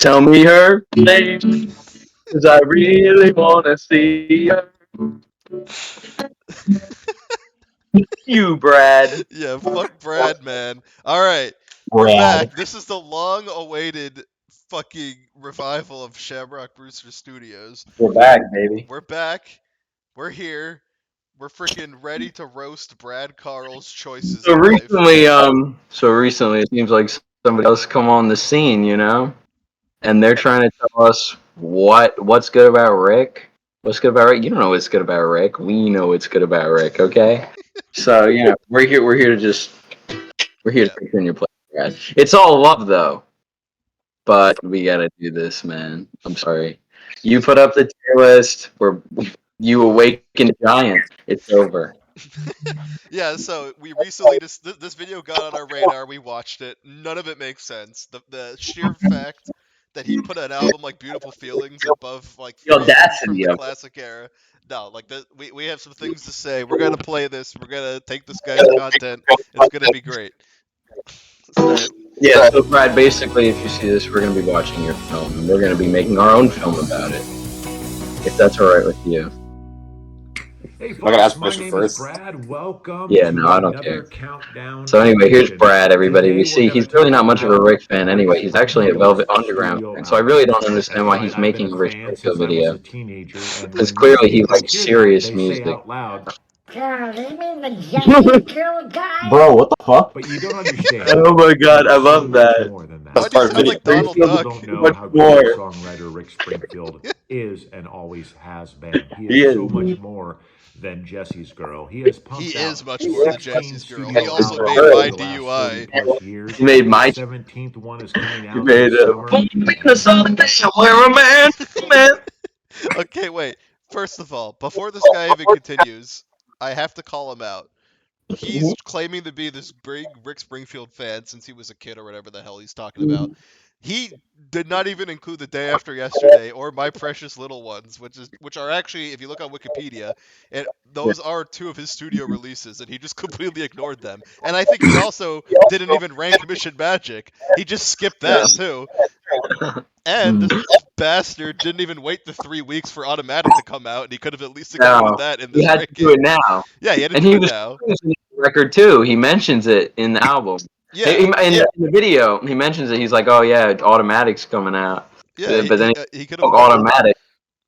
Tell me her name, 'cause I really wanna see her. You, Brad. Yeah, fuck Brad, man. All right, we're Brad. back. This is the long-awaited fucking revival of Shamrock Brewster Studios. We're back, baby. We're back. We're here. We're freaking ready to roast Brad Carl's choices So in life. recently, it seems like somebody else come on the scene, and they're trying to tell us what's good about Rick. What's good about Rick? You don't know what's good about Rick. We know what's good about Rick. Okay. So we're here. We're here to just we're here Yeah. to turn your plate, Brad. It's all love though, but we gotta do this, man. I'm sorry. You put up the tier list. You awakened giant. It's over. Yeah, so we recently just this video got on our radar. We watched it. None of it makes sense. The sheer fact that he put an album like Beautiful Feelings above like The three albums from audacity the of it. classic era. No, like we have some things to say. We're gonna play this. We're gonna take this guy's content. It's gonna be great. So Yeah, so Brad, basically, if you see this, we're going to be watching your film, and we're going to be making our own film about it, if that's all right with you. Hey I gotta ask folks, my permission name is first. Brad. Welcome Yeah, to no, I don't another care. countdown So anyway, here's edition. Brad, everybody. Today We we're see going he's to really talk not much of a about Rick fan Rick anyway. He's actually a Velvet Springfield's Underground studio fan, so I really album. don't understand That's why right, he's I've been making a a Rick fan Springfield since I was a video. teenager, and Because when most clearly he people likes hear that, serious they say music. out loud, God, you mean the Jesse Girl guy? Bro, what the fuck? but you don't understand. Oh my god, I There's so love much that. more than that. why That's do you part of the sound video. like Donald Most people Duck? don't know Much how great a more. songwriter Rick Springfield is and always has been. He He is is. so much more than Jesse's Girl. He has He pumped is out much more than 16 Jesse's girl. He studio also albums made over My the last 30 DUI. plus years. He made His my. 17th one is coming He out made this a. summer. In a solid day somewhere, a man. Okay, wait. First of all, before this guy even continues, I have to call him out. He's claiming to be this big Rick Springfield fan since he was a kid or whatever the hell he's talking about. He did not even include The Day After Yesterday or My Precious Little Ones, which are actually, if you look on Wikipedia, those are two of his studio releases, and he just completely ignored them. And I think he also didn't even rank Mission Magic. He just skipped that too. And this bastard didn't even wait the 3 weeks for Automatic to come out, and he could have at least included No, that in he this had to do ranking. it now. Yeah, he had to And do he it was now. praising the record too. He mentions it in the album. Yeah, In the video, he mentions it. He's like, "Oh yeah, Automatic's coming out." yeah, But then he could he have. Automatic.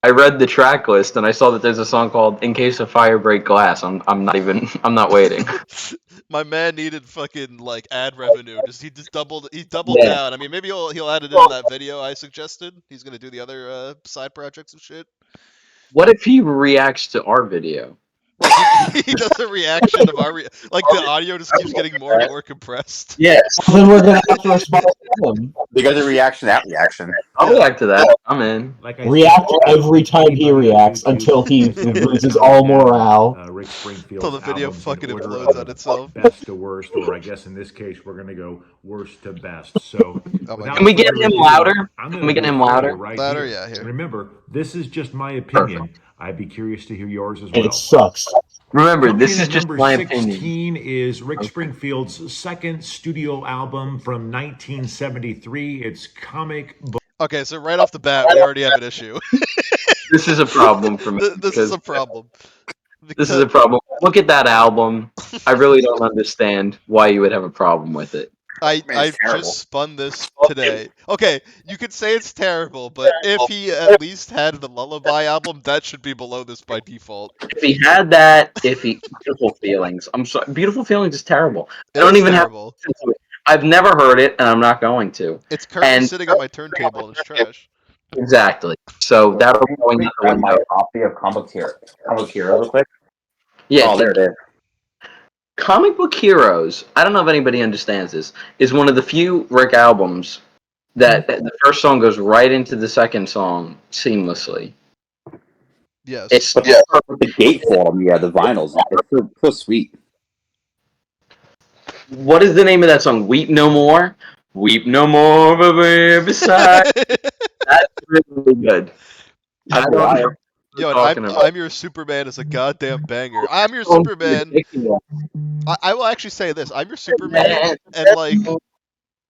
I read the track list and I saw that there's a song called "In Case of Fire Break Glass." I'm not even. I'm not waiting. My man needed fucking like ad revenue. He doubled Yeah. down. I mean, maybe he'll add it in that video I suggested. He's gonna do the other side projects and shit. What if he reacts to our video? Like he does a reaction of like the audio just keeps getting more and more compressed. Yes. Then we're gonna have to respond to him. Because of reaction, that reaction. I'll Yeah. react to that. I'm in. Like I said, React every time he anybody on reacts YouTube until he has hit the loses all countdown, morale. Rick Till Springfield's the video albums in fucking order implodes on of itself. best to worst, or I guess in this case we're going to go worst to best. So Oh my without Can we god. get further him ado, louder? I'm Can going we to get do it him for you louder? right Louder, here. yeah, here. And remember, this is just my opinion. Perfect. I'd be curious to hear yours as And it well. sucks. Remember, Coming this in is at just number my opinion. 16 is Rick Okay. Springfield's second studio album from 1973. It's Comic Book. Okay, so right off the bat, we already have an issue. This is a problem for me This is because a problem. this is Because a problem. Look at that album. I really don't understand why you would have a problem with it. I Man, I it's terrible. just spun this today. Okay, you could say it's terrible, but if he at least had the Lullaby album, that should be below this by default. If he had that, Beautiful Feelings. I'm sorry, Beautiful Feelings is terrible. I It don't is even have to terrible. listen to it. I've never heard it, and I'm not going to. It's currently And sitting on my turntable and it's trash. exactly. So that'll be going out the Grab my window. copy of Comic Hero real quick. Yeah, Oh, there it is. Comic Book Heroes, I don't know if anybody understands this, is one of the few Rick albums that the first song goes right into the second song seamlessly. Yes. It's But the gatefold, yeah, the vinyls, it's so sweet. What is the name of that song? Weep No More? Weep No More, baby, beside. That's really good. I don't know what Yo, you're and talking about. I'm Your Superman is a goddamn banger. I'm Your Sounds Superman. ridiculous. I will actually say this. I'm Your Superman, and like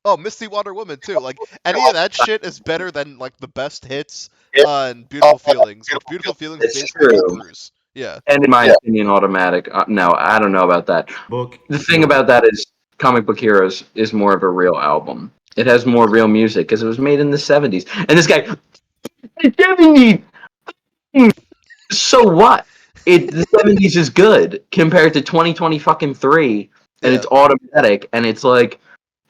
Oh, Misty Water Woman too. Like any of that shit is better than like the best hits on Beautiful Feelings, which Beautiful Feelings is It's basically just true. Bruce. Yeah. And in my opinion, Automatic. No, I don't know about that. Book The thing about that is Comic Book Heroes is more of a real album. It has more real music because it was made in the 70s. And this guy, the 70s! So what? The 70s is good compared to 2020 fucking 3, and Yeah. it's Automatic, and it's like,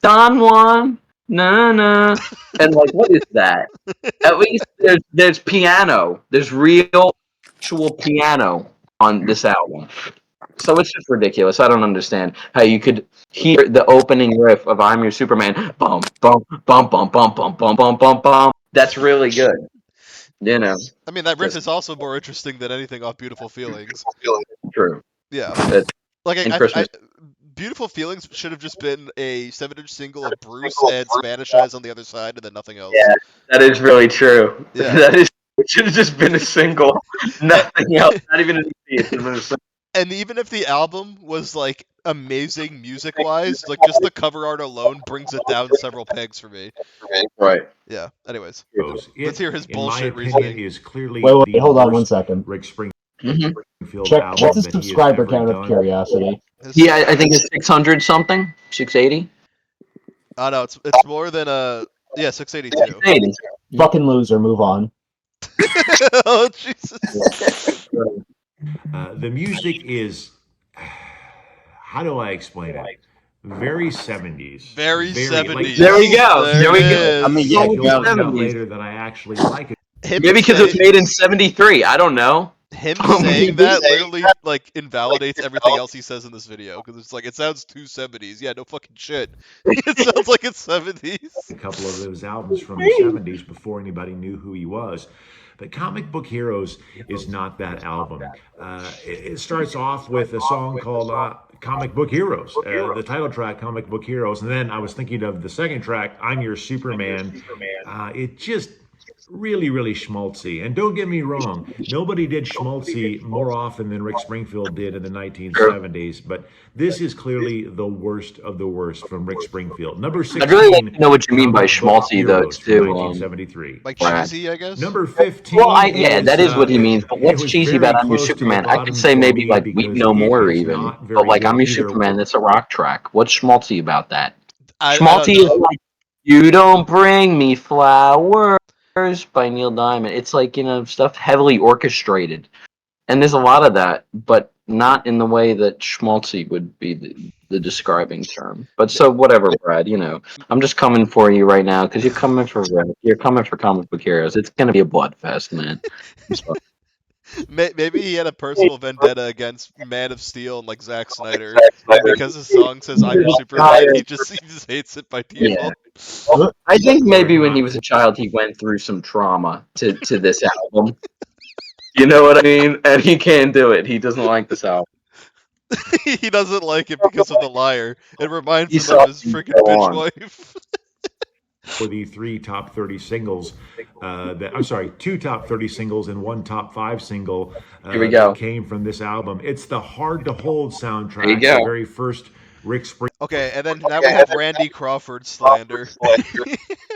Don Juan, na na. And like, what is that? At least there's piano. There's real actual piano on this album. So it's just ridiculous. I don't understand how you could hear the opening riff of "I'm Your Superman." Bum bum bum bum bum bum bum bum bum bum. That's really good. You know, I mean, that riff just is also more interesting than anything off Beautiful Feelings. true. Yeah. It's Like in Christmas. Beautiful Feelings should have just been a 7-inch single of Bruce and Spanish Eyes on the other side, and then nothing else. Yeah, that is really true. Yeah. That is. It should have just been a single. Nothing else. Not even an EP. It should have been a single. And even if the album was like amazing music wise, like just the cover art alone brings it down several pegs for me. Right. Yeah. Anyways, Heroes. let's hear his In my bullshit opinion, reasoning. is clearly Wait, the hold on 1 worst second. Rick Mm-hmm. Springfield Check album what's his that he has subscriber ever count of done. curiosity. I think it's 600 something. 680. Oh no, it's more than 682. 680. Fucking loser, move on. Oh Jesus. The music is, how do I explain it? Very 70s. Very 70s. There we go. There we it go. is. I mean, I yeah, feel out 70s. later that I actually like it. Maybe because it was made in '73. I don't know. Him Oh, saying maybe. that literally like invalidates everything else he says in this video because it's like it sounds too 70s. Yeah, no fucking shit. It sounds like it's 70s. A couple of those albums from the 70s before anybody knew who he was. But Comic Book Heroes is not that album. It starts off with a song called Comic Book Heroes, the title track, Comic Book Heroes. And then I was thinking of the second track, I'm Your Superman. It just really, really schmaltzy. And don't get me wrong, nobody did schmaltzy more often than Rick Springfield did in the 1970s. But this is clearly the worst of the worst from Rick Springfield. Number 16. I'd really like to know what you mean by Comic Book schmaltzy, though, Heroes from too. 1973. Like Right. cheesy, I guess. Number 15. Well, yeah, that is what he it- means. But it what's was cheesy very about I'm Your close to the Superman? I bottom could say for maybe me like We because No it More is even. not But very like I'm good Your either. Superman, that's a rock track. What's schmaltzy about that? I Schmaltzy don't is know. like You Don't Bring Me Flowers by Neil Diamond. It's like, stuff heavily orchestrated. And there's a lot of that, but not in the way that schmaltzy would be the describing term. But so whatever, Brad. I'm just coming for you right now because you're coming for Red. You're coming for Comic Book Heroes. It's gonna be a bloodfest, man. I'm sorry. Maybe he had a personal vendetta against Man of Steel and like Zack Snyder, and because his song says "I'm your Superman," he just hates it by default. I think maybe when he was a child, he went through some trauma to this album. You know what I mean? And he can't do it. He doesn't like this album. He doesn't like it because of the liar. It reminds He him saw of his him freaking go bitch on. wife. For the three top 30 singles, two top 30 singles and one top 5 single Here we go. that came from this album. It's the Hard to Hold soundtrack, There you go. the very first Rick Springfield. Okay, and then now we have Randy Crawford slander.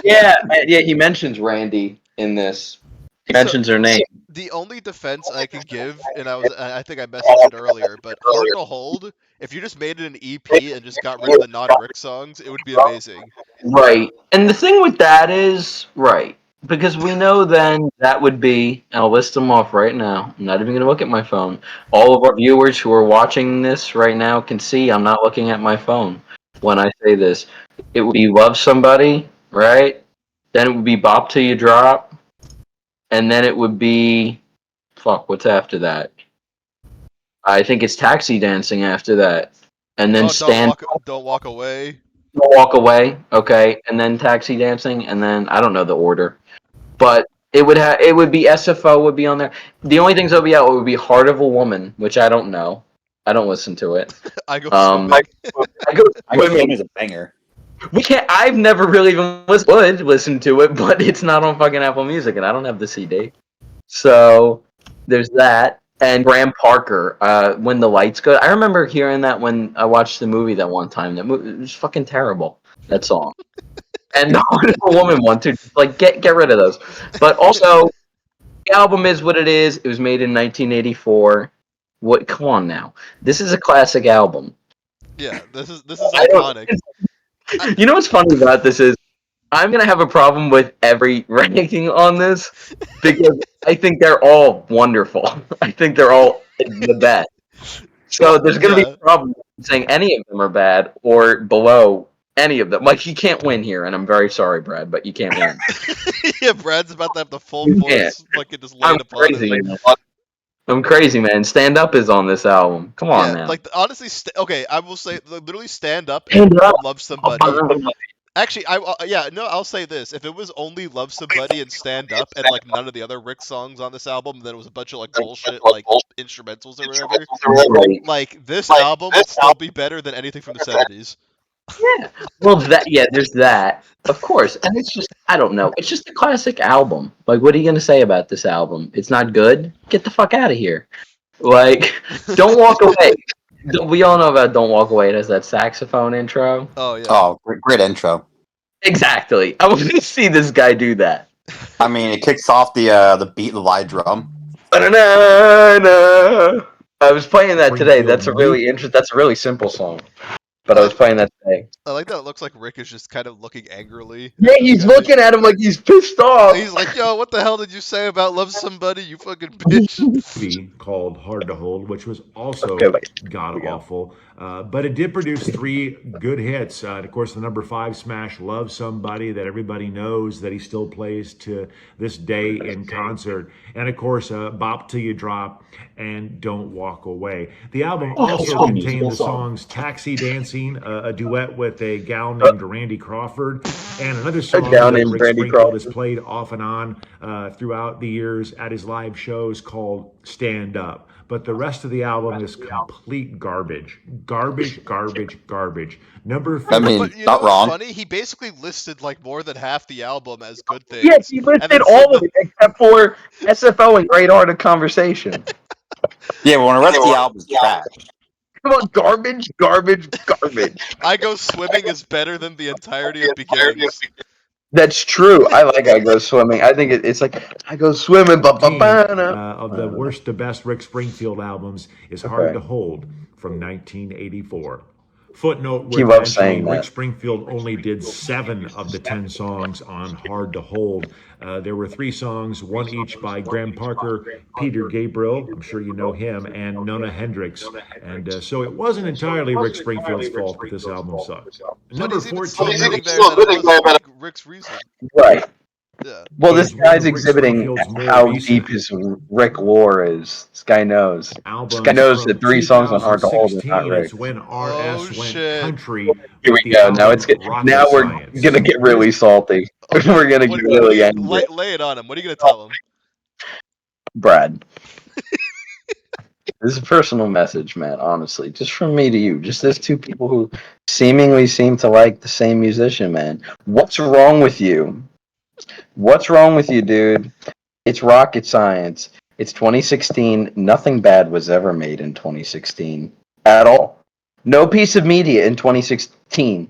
Yeah, he mentions Randy in this. He mentions her name. The only defense I can give, and I think I messaged it earlier, but Hard to Hold, if you just made it an EP and just got rid of the non-Rick songs, it would be amazing. Right. And the thing with that is, right, because we know then that would be, and I'll list them off right now. I'm not even going to look at my phone. All of our viewers who are watching this right now can see I'm not looking at my phone when I say this. It would be Love Somebody, right? Then it would be Bop Till You Drop. And then it would be, what's after that? I think it's Taxi Dancing after that. And then Don't Walk Away. Walk Away, okay, and then Taxi Dancing, and then I don't know the order, but it would be SFO would be on there. The only things that would be out would be Heart of a Woman, which I don't know. I don't listen to it. I Go Swimming. I go Swimming is a banger. We can't. I've never really even listened to it, but it's not on fucking Apple Music, and I don't have the CD. So there's that. And Graham Parker, When the Lights Go. I remember hearing that when I watched the movie that one time. That movie, it was fucking terrible. That song. And the woman one too. Like get rid of those. But also, the album is what it is. It was made in 1984. What? Come on now. This is a classic album. Yeah, this is I don't. iconic. You know what's funny about this is I'm gonna have a problem with every ranking on this because I think they're all wonderful. I think they're all the best. So there's gonna be Yeah. a problem saying any of them are bad or below any of them. Like you can't win here, and I'm very sorry, Brad, but you can't win. Yeah, Brad's about to have the full You can't. force fucking just I'm laid upon crazy. him. Man. I'm crazy, man. Stand Up is on this album. Come on Yeah, now. like honestly, okay, I will say literally stand up Stand and Up. love somebody. Actually, yeah, no, I'll say this: if it was only love somebody and stand up, and like none of the other Rick songs on this album, then it was a bunch of like bullshit like instrumentals or whatever. Right. Like this album would still be better than anything from the '70s. Yeah. Well, there's that, of course, and it's just I don't know. It's just a classic album. Like, what are you gonna say about this album? It's not good. Get the fuck out of here. Like, don't walk away. We all know about "Don't Walk Away." It has that saxophone intro. Oh yeah. Oh, great intro. Exactly. I want to see this guy do that. I mean, it kicks off the beat, the live drum. Ba-da-na-na. I was playing that today. Springfield That's a really simple song. But I was playing that today. I like that it looks like Rick is just kind of looking angrily. Yeah, at this he's guy. looking at him like he's pissed off. He's like, "Yo, what the hell did you say about love somebody, you fucking bitch?" movie called Hard to Hold, which was also Okay, wait. god awful. But it did produce three good hits. And of course, the number 5 smash, Love Somebody, that everybody knows that he still plays to this day in concert. And of course, Bop Till You Drop and Don't Walk Away. The album also Oh, contained musical the song. songs Taxi Dancing, a duet with a gal named Randy Crawford, and another song gal that named Rick Randy Springfield has Crawford. played off and on throughout the years at his live shows called Stand Up. But the rest of the album is complete garbage. Garbage, garbage, garbage. Number I 4. mean, But you know not what's wrong. funny? He basically listed like more than half the album as good things. Yeah, he and listed then said all of it except for SFO and Great Art of Conversation. Yeah, but when the rest of the album is trash. Come on, garbage, garbage, garbage. I Go Swimming is better than the entirety of Beginnings. That's true. I like I Go Swimming. I think it's like I go swimming, Of the worst to best Rick Springfield albums is Hard to Hold from 1984. Footnote He worth loves mentioning, saying Rick that. Springfield only did 7 of the 10 songs on Hard to Hold. There were 3 songs, one each by Graham Parker, Peter Gabriel, I'm sure you know him, and Nona Hendrix. And so it wasn't entirely Rick Springfield's fault that this album sucked. But Number he's even still 14 admitting there that it was Rick's reason. Right. Yeah. Well, this is one guy's of Rick exhibiting Springfield's more how recent deep his Rick lore is. This guy knows. This guy albums knows from that 3 songs on Hard to Hold are not 2016. Rick. It's when Oh RS went shit. country Here with we the go. Now it's album good. Rocket Now we're Science. gonna get really salty. Okay, We're gonna get really angry. lay it on him. What are you gonna tell him? Brad, this is a personal message, man. Honestly, just from me to you. Just as 2 people who seemingly seem to like the same musician, man. What's wrong with you? What's wrong with you, dude? It's rocket science. It's 2016. Nothing bad was ever made in 2016 at all. No piece of media in 2016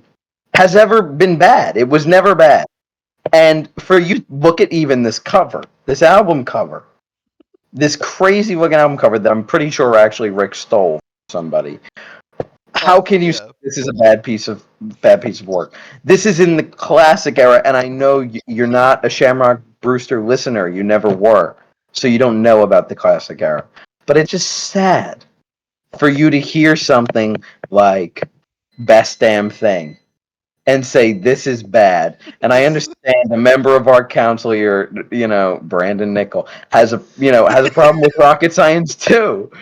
has ever been bad. It was never bad. And for you, look at even this cover, this album cover, this crazy looking album cover that I'm pretty sure actually Rick stole from somebody. How can you say this is a bad piece of work? This is in the classic era, and I know you're not a Shamrock Brewster listener. You never were, so you don't know about the classic era. But it's just sad for you to hear something like "Best Damn Thing" and say this is bad. And I understand a member of our council here, Brandon Nickel, has a problem with rocket science too.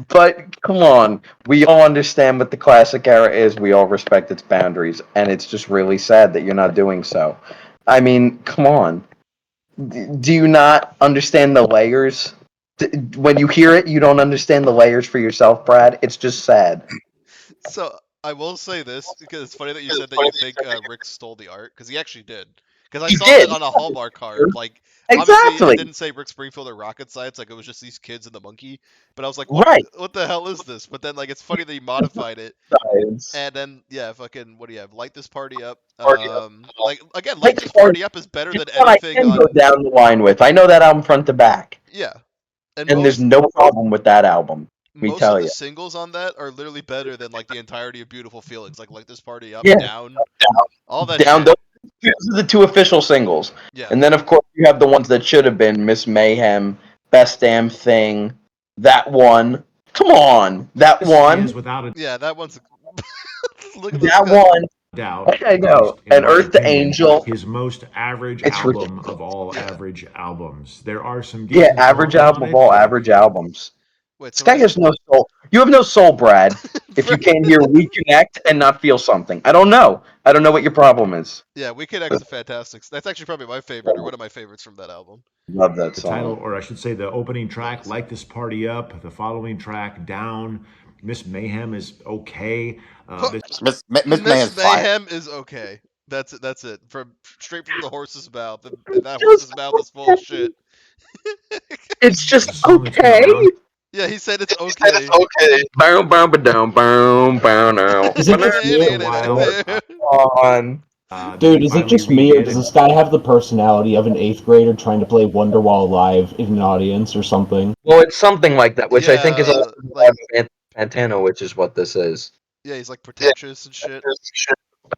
But come on, we all understand what the classic era is. We all respect its boundaries, and it's just really sad that you're not doing so. I mean, come on. Do you not understand the layers? When you hear it, you don't understand the layers for yourself, Brad. It's just sad. So I will say this because it's funny that you said that you think Rick stole the art because he actually did. Because I He saw did. that on a Hallmark card. Like, obviously, Exactly. it didn't say Rick Springfield or Rocket Science. Like, it was just these kids and the monkey. But I was like, Right. what the hell is this? But then, like, it's funny that he modified it. Science. And then, yeah, fucking, what do you have? Light This Party Up. Party Up. Like, again, Light This Party Up is better than One I anything can go on. down the line with. I know that album front to back, Yeah. and there's no problem with that album. Most tell of the ya. singles on that are literally better than, like, the entirety of Beautiful Feelings. Like Light This Party Up, Yeah. Down. All that Down. shit. Those are the 2 official singles. Yeah. And then, of course, you have the ones that should have been Miss Mayhem, Best Damn Thing, that one. Come on, that This one. is without a Yeah, that one's. Look at That this guy. one. doubt. I know. in And my Earth to opinion, Angel. his most average It's album ridiculous. of all Yeah. average albums. There are some Yeah, decent average songs album on of it, all but average albums. Wait, This guy somebody has no soul. You have no soul, Brad. If you came here, we connect and not feel something. I don't know. I don't know what your problem is. Yeah, We Connect is a fantastic. That's actually probably my favorite, or one of my favorites from that album. Love that the song. title, or I should say the opening track, Light This Party Up, the following track, Down, Miss Mayhem is okay. Miss Mayhem's fine. Mayhem is okay. That's it. Straight from the horse's mouth, and that horse's mouth is full of shit. It's It's a just song that's been okay. around. Yeah, he said it's okay. Boom, boom, ba-dum, boom, boom, now. Is it just me? On. Dude, is it just me, or does this guy have the personality of an 8th grader trying to play Wonderwall live in an audience or something? Well, it's something like that, which I think is Yeah, like Pantano, which is what this is. Yeah, he's like pretentious and shit.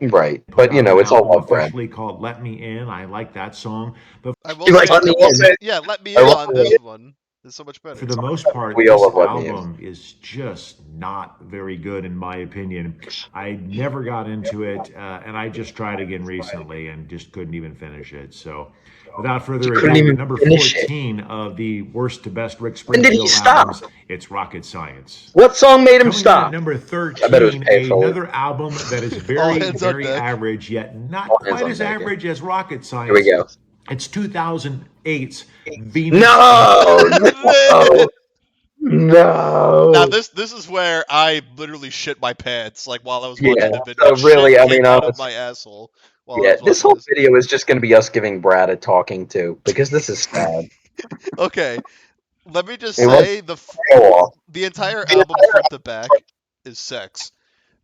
Right, but you know, it's all love, Brad. Officially called "Let Me In." I like that song, but I will You like say, Let Me In? yeah, Let Me In on this one is so much better. for the most part, We this all love Let Me In. album is just not very good in my opinion. I never got into it, and I just tried again recently and just couldn't even finish it. So, without further couldn't ado, even number finish it. 14 of the worst to best Rick When did he Springfield stop? albums, it's Rocket Science. What song made him Coming in stop? at number I bet it was 13, Payphone. another album that is All very, Hands on very Deck. average, yet not All Hands quite on as Deck, yeah. average as Rocket Science. Here we go. It's 2008's Venus. No! No! Now this is where I literally shit my pants, like while I was watching Yeah, the video. so really, Shit I came mean, out of honestly, my asshole while I yeah, was this watching whole video is just going to be us giving Brad a talking to, because this is sad. Okay, let me just It was say Go off. the entire album front to back is sex.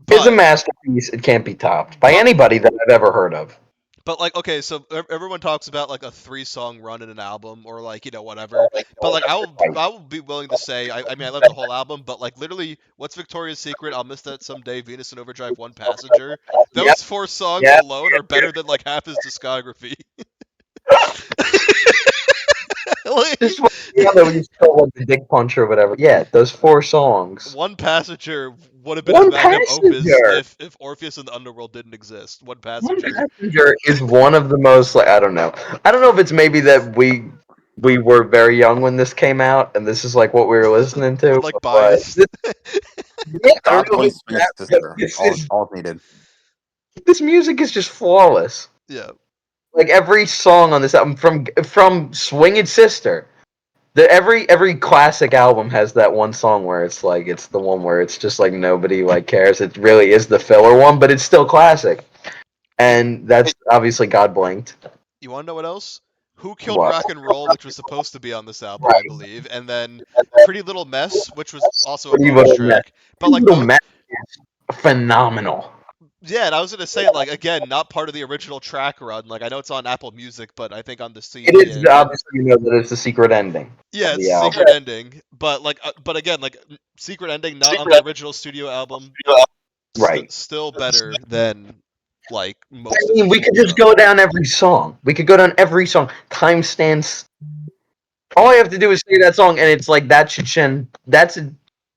It's a But masterpiece. It can't be topped by anybody that I've ever heard of. like, okay, so everyone talks about like a 3-song run in an album, or like, you know, whatever. But like, I will be willing to say, I mean, I love the whole album, but like, literally, what's Victoria's Secret? I'll miss that someday. Venus and Overdrive, One Passenger. Those Yep. 4 songs Yep. alone are better than like half his discography. Like, This one, you know, you still want the dick punch or whatever. Yeah, those 4 songs. One Passenger would have been One a magnum opus Passenger. if Orpheus and the Underworld didn't exist. One One Passenger. Passenger is one of the most, like, I don't know. I don't know if it's maybe that we were very young when this came out, and this is like what we were listening to. We're, like, but biased. yeah, I God don't know bless if Venus it's sister. this All, is- all needed. this music is just flawless. Yeah. Like every song on this album, from Swingin' Sister, every classic album has that one song where it's like it's the one where it's just like nobody like cares. It really is the filler one, but it's still classic. And that's obviously God Blinked. You want to know what else? Who Killed What? Rock and Roll, which was supposed to be on this album, Right. I believe, and then Pretty Little Mess, which was also a Pretty bonus Little track. But like, Little Mac is phenomenal. yeah, and I was gonna say, like, again, not part of the original track run. Like, I know it's on Apple Music, but I think on the CD. It is obviously, you know, that it's the secret ending. Yeah, of it's the a album. secret ending, but like, but again, like, secret ending, not on the original studio album. Right. Still better than like most. I mean, we could just go down every song. We could go down every song. Time stands. All I have to do is say that song, and it's like that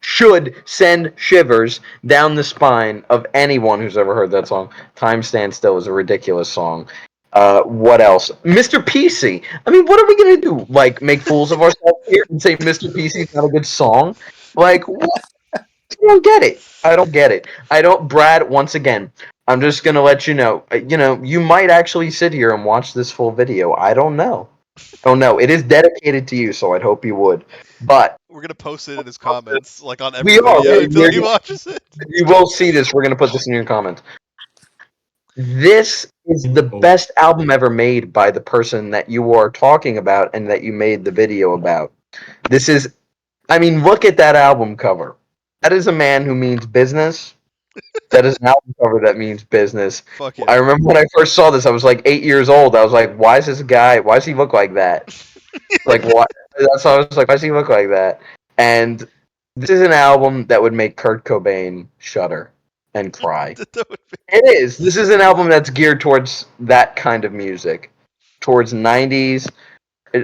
should send shivers down the spine of anyone who's ever heard that song. Time Stands Still is a ridiculous song. What else? Mr. PC. I mean, what are we gonna do? Like, make fools of ourselves here and say Mr. PC is not a good song? Like, what? I don't get it. I don't get it. I don't. Brad, once again, I'm just gonna let you know. You might actually sit here and watch this full video. I don't know. It is dedicated to you, so I'd hope you would. But We're gonna post it in his comments, like on every We are, video we're- until he we're- watches it. you will see this. We're gonna put this in your comments. This is the best album ever made by the person that you are talking about and that you made the video about. This is, I mean, look at that album cover. That is a man who means business. That is an album cover that means business. Fuck I yeah. remember when I first saw this, I was like 8 years old. I was like, why is this guy, why does he look like that? Like, why? That's why I was like, why does he look like that? And this is an album that would make Kurt Cobain shudder and cry. That would be- It is. This is an album that's geared towards that kind of music, towards 90s.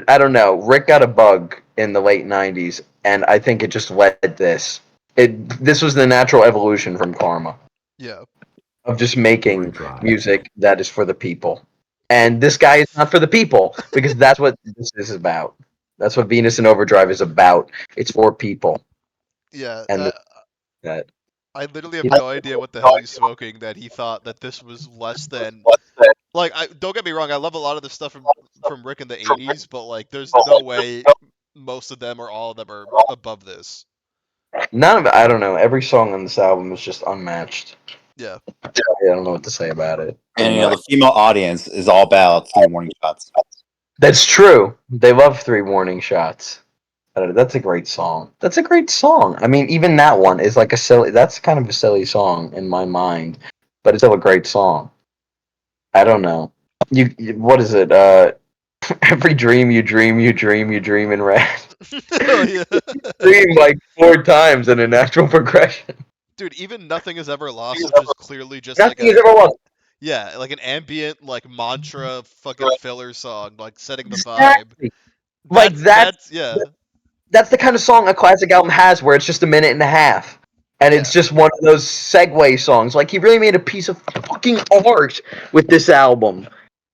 I don't know. Rick got a bug in the late 90s, and I think it just led this. This was the natural evolution from Karma Yeah. of just making music that is for the people. And this guy is not for the people because that's what this is about. That's what Venus in Overdrive is about. It's for people. Yeah. And that I literally have no idea what the hell he's smoking that he thought that this was less than. Like, don't get me wrong, I love a lot of the stuff from Rick in the 80s, but, like, there's no way most of them or all of them are above this. none of it, I don't know. Every song on this album is just unmatched. Yeah. I don't know what to say about it. And the female audience is all about 3 warning shots. That's true. They love 3 warning shots. That's a great song. That's a great song. I mean, even that one is like a silly. That's kind of a silly song in my mind, but it's still a great song. I don't know. What is it? Every dream you dream, you dream, you dream in red. Oh, yeah. Dream like 4 times in a natural progression. Dude, even Nothing Is Ever Lost, which is clearly just Nothing like is ever lost. yeah, like an ambient, like mantra fucking filler song, like setting the vibe. Exactly. Like That's yeah. That's the kind of song a classic album has where it's just a minute and a half. And it's just one of those segue songs. Like, he really made a piece of fucking art with this album.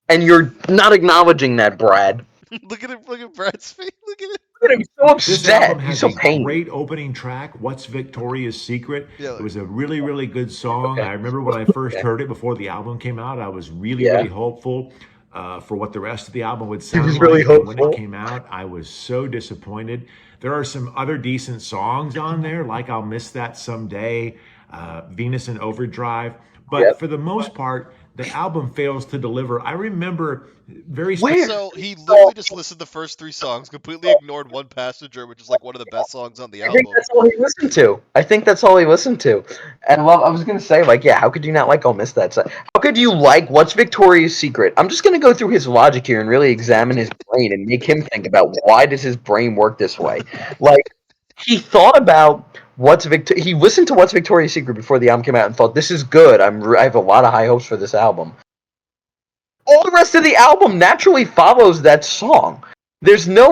And you're not acknowledging that, Brad. Look at Brad's face. Look at it. Look at him, he's so This upset. album He's has so a pained. great opening track, What's Victoria's Secret? Yeah. It was a really, really good song. I remember when I first heard it before the album came out, I was really, really hopeful for what the rest of the album would sound like. Really And when hopeful. it came out, I was so disappointed. There are some other decent songs on there, like I'll Miss That Someday, Venus in Overdrive. But for the most part, the album fails to deliver. I remember very So he literally just listed the first 3 songs, completely ignored One Passenger, which is like one of the best songs on the I album. think that's all he listened to. And I was gonna say, like, yeah, how could you not like I'll Miss That? How could you like What's Victoria's Secret? I'm just gonna go through his logic here and really examine his brain and make him think about why does his brain work this way. Like, he thought about he listened to What's Victoria's Secret before the album came out and thought, this is good. I have a lot of high hopes for this album. All the rest of the album naturally follows that song. There's no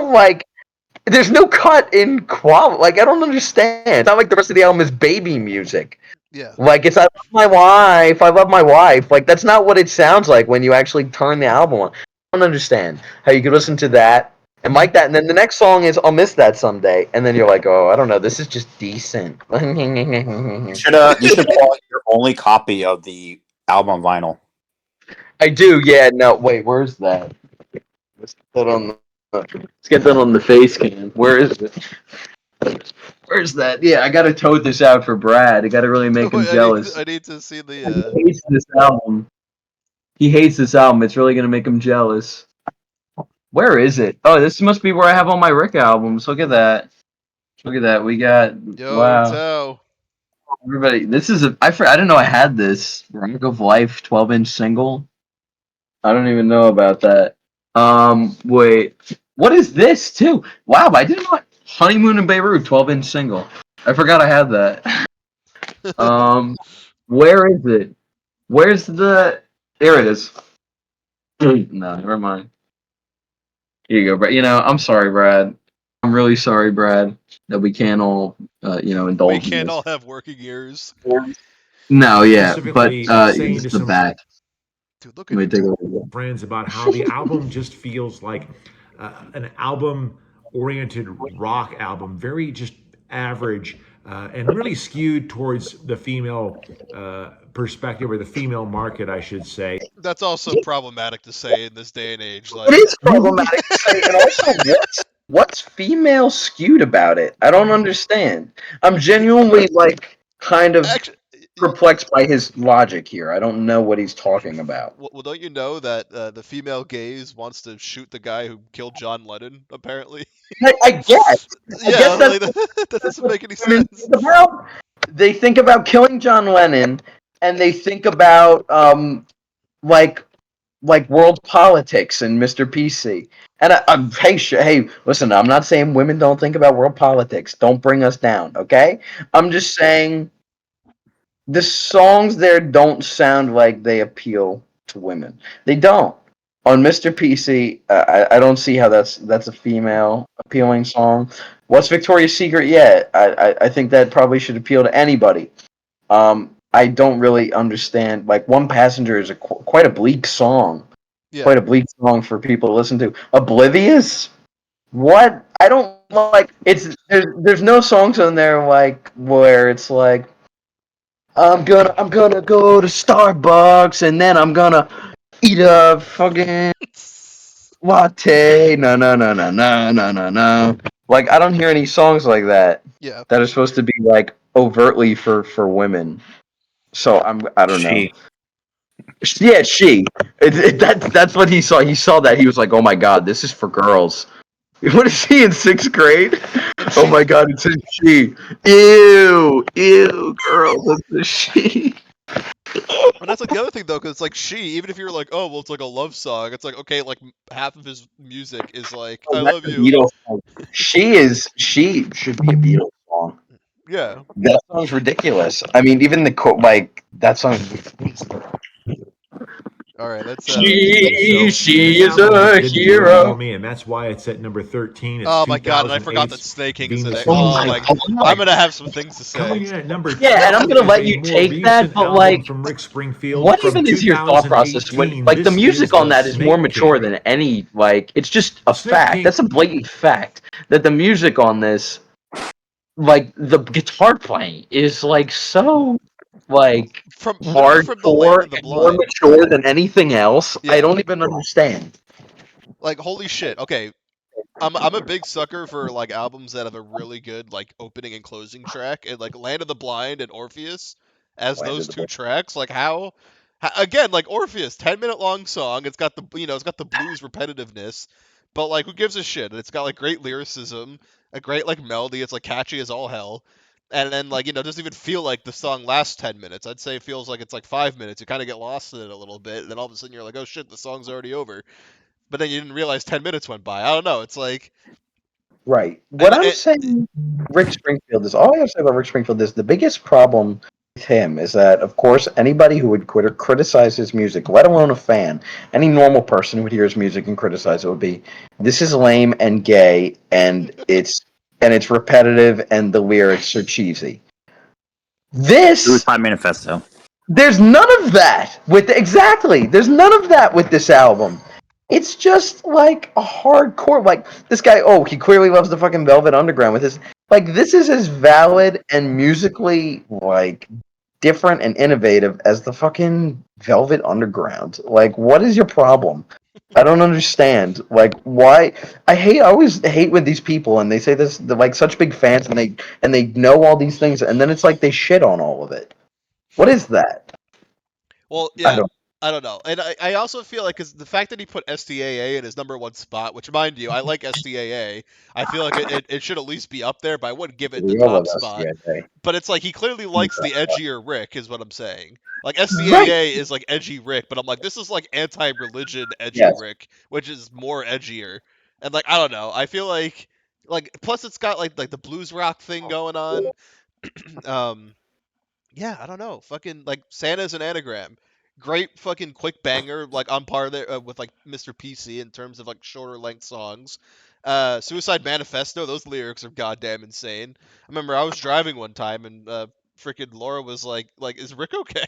cut in quality. Like, I don't understand. It's not like the rest of the album is baby music. Yeah. Like, it's I love my wife, I love my wife. Like, that's not what it sounds like when you actually turn the album on. I don't understand how you could listen to that and like that, and then the next song is I'll Miss That Someday, and then you're like, oh, I don't know, this is just decent. You should call it your only copy of the album vinyl. I do, yeah. No, wait, where's that? Let's get that on the face cam. Where is it? Where's that? Yeah, I gotta tote this out for Brad. I gotta really make him jealous. I need to see the. He hates this album. He hates this album. It's really gonna make him jealous. Where is it? Oh, this must be where I have all my Rick albums. Look at that. Look at that. We got wow. Toe. Everybody, this is I didn't know I had this Rock of Life 12-inch single. I don't even know about that. Wait, what is this too? Wow, I didn't know. Honeymoon in Beirut 12-inch single. I forgot I had that. Where is it? Where's the? There it is. No, never mind. Here you go, Brad. I'm sorry, Brad. I'm really sorry, Brad, that we can't all, indulge. We can't all have working ears. No, yeah, but it's the back. Dude, look at friends about how the album just feels like an album-oriented rock album, very just average and really skewed towards the female perspective, or the female market, I should say. That's also problematic to say in this day and age. Like, it is problematic to say, and also what's female skewed about it? I don't understand. I'm genuinely kind of. Actually, perplexed by his logic here. I don't know what he's talking about. Well, don't you know that the female gaze wants to shoot the guy who killed John Lennon? Apparently. I guess. I Yeah, guess that's like that That's doesn't what make any women sense. think about. They think about killing John Lennon, and they think about like world politics and Mr. PC. And hey, listen, I'm not saying women don't think about world politics. Don't bring us down, okay? I'm just saying the songs there don't sound like they appeal to women. They don't. On Mr. PC, I don't see how that's a female appealing song. What's Victoria's Secret? Yeah, I think that probably should appeal to anybody. I don't really understand. Like, One Passenger is quite a bleak song. Yeah. Quite a bleak song for people to listen to. Oblivious? What? I don't like. There's no songs on there like where it's like I'm gonna go to Starbucks and then I'm gonna eat a fucking latte. No, no, no, no, no, no, no, no. Like, I don't hear any songs like that Yeah. that are supposed to be like overtly for women. So I don't know. She. Yeah, that's what he saw. He saw that, he was like, "Oh my god, this is for girls." What is he in 6th grade? Oh my god, it's a she. Ew, girl, that's a she. And that's like the other thing though, because it's like even if you're like, oh well, it's like a love song. It's like okay, like half of his music is like, I Oh, that's love a you. Beatles song. She should be a Beatles song. Yeah. That song's ridiculous. I mean, even the quote, like, that song. All right, let's. She This is album just a didn't do it for hero. me, and that's why it's at number 13. It's Oh my god, and I forgot that 2008's Snake King's in Venus it. in Oh Oh my my, Desert. god. I'm gonna have some things to say. Coming in at number Yeah, and I'm 12 gonna is let a you more take that, recent but album like, from Rick Springfield what from even is your thought process? 2018. Like, the This music is on the that is more Snake mature King. than any. Like, it's just a The Snake fact. King. That's a blatant fact that the music on this, like, the guitar playing is like so like From literally from the Land hardcore of the and more Blind. mature than anything else. I Yeah. don't even understand. Like holy shit. Okay, I'm a big sucker for like albums that have a really good like opening and closing track, and like Land of the Blind and Orpheus as Land those of the two tracks. Like how again, like Orpheus, 10-minute long song. It's got the it's got the blues repetitiveness, but like who gives a shit? And it's got like great lyricism, a great like melody. It's like catchy as all hell. And then like it doesn't even feel like the song lasts 10 minutes. I'd say it feels like it's like 5 minutes. You kind of get lost in it a little bit, and then all of a sudden you're like, oh shit, the song's already over. But then you didn't realize 10 minutes went by. I don't know. It's like Right. What and I'm saying, Rick Springfield is all I have to say about Rick Springfield is the biggest problem with him is that, of course, anybody who would criticize his music, let alone a fan, any normal person who would hear his music and criticize it would be, this is lame and gay, and it's repetitive, and the lyrics are cheesy. This Suicide Manifesto. There's none of that exactly. There's none of that with this album. It's just like a hardcore. Like, this guy. Oh, he clearly loves the fucking Velvet Underground with his. Like, this is as valid and musically like different and innovative as the fucking Velvet Underground. Like, what is your problem? I don't understand. Like, why? I always hate with these people, and they say this. They're like such big fans, and they know all these things, and then it's like they shit on all of it. What is that? well, I yeah, don't. I don't know. And I also feel like because the fact that he put SDAA in his number one spot, which mind you, I like SDAA. I feel like it should at least be up there, but I wouldn't give it the We all love top spot. SDA. But it's like he clearly likes the edgier Rick, is what I'm saying. Like Right. SDAA is like edgy Rick, but I'm like, this is like anti-religion edgy Yes. Rick, which is more edgier. And like I don't know, I feel like plus it's got like the blues rock thing going on. um yeah, I don't know. Fucking like Santa's an anagram. Great fucking quick banger, like on par there with like Mr. PC in terms of like shorter length songs. Suicide Manifesto, those lyrics are goddamn insane. I remember I was driving one time and freaking Laura was like, is Rick okay?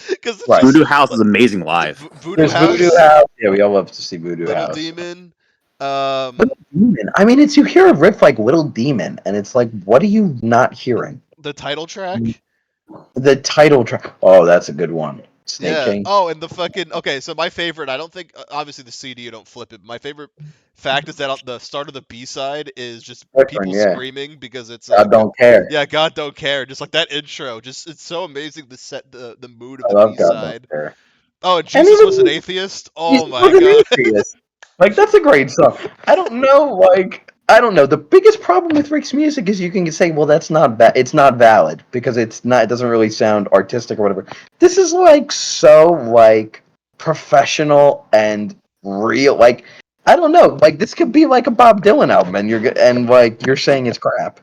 Because it's Right. just Voodoo House is like, amazing live. Voodoo There's Voodoo House, House. Yeah, we all love to see Voodoo Little House. Demon. Little Demon. I mean, you hear a riff like Little Demon, and it's like, what are you not hearing? The title track. The title track. Oh, that's a good one. Snake Yeah. King. Oh, and the fucking okay. So my favorite. I don't think obviously the CD you don't flip it. But my favorite fact is that on the start of the B side is just people Different, yeah. screaming because it's I don't care. yeah, God don't care. Just like that intro. Just it's so amazing to set the mood of I the love B God don't side. care. Oh, and And Jesus was an even atheist. he's Oh my was an God. atheist. Like that's a great song. I don't know. Like I don't know. The biggest problem with Rick's music is you can say, well, that's not it's not valid because it's not. It doesn't really sound artistic or whatever. This is like so like professional and real. Like I don't know. Like this could be like a Bob Dylan album, and and like you're saying it's crap.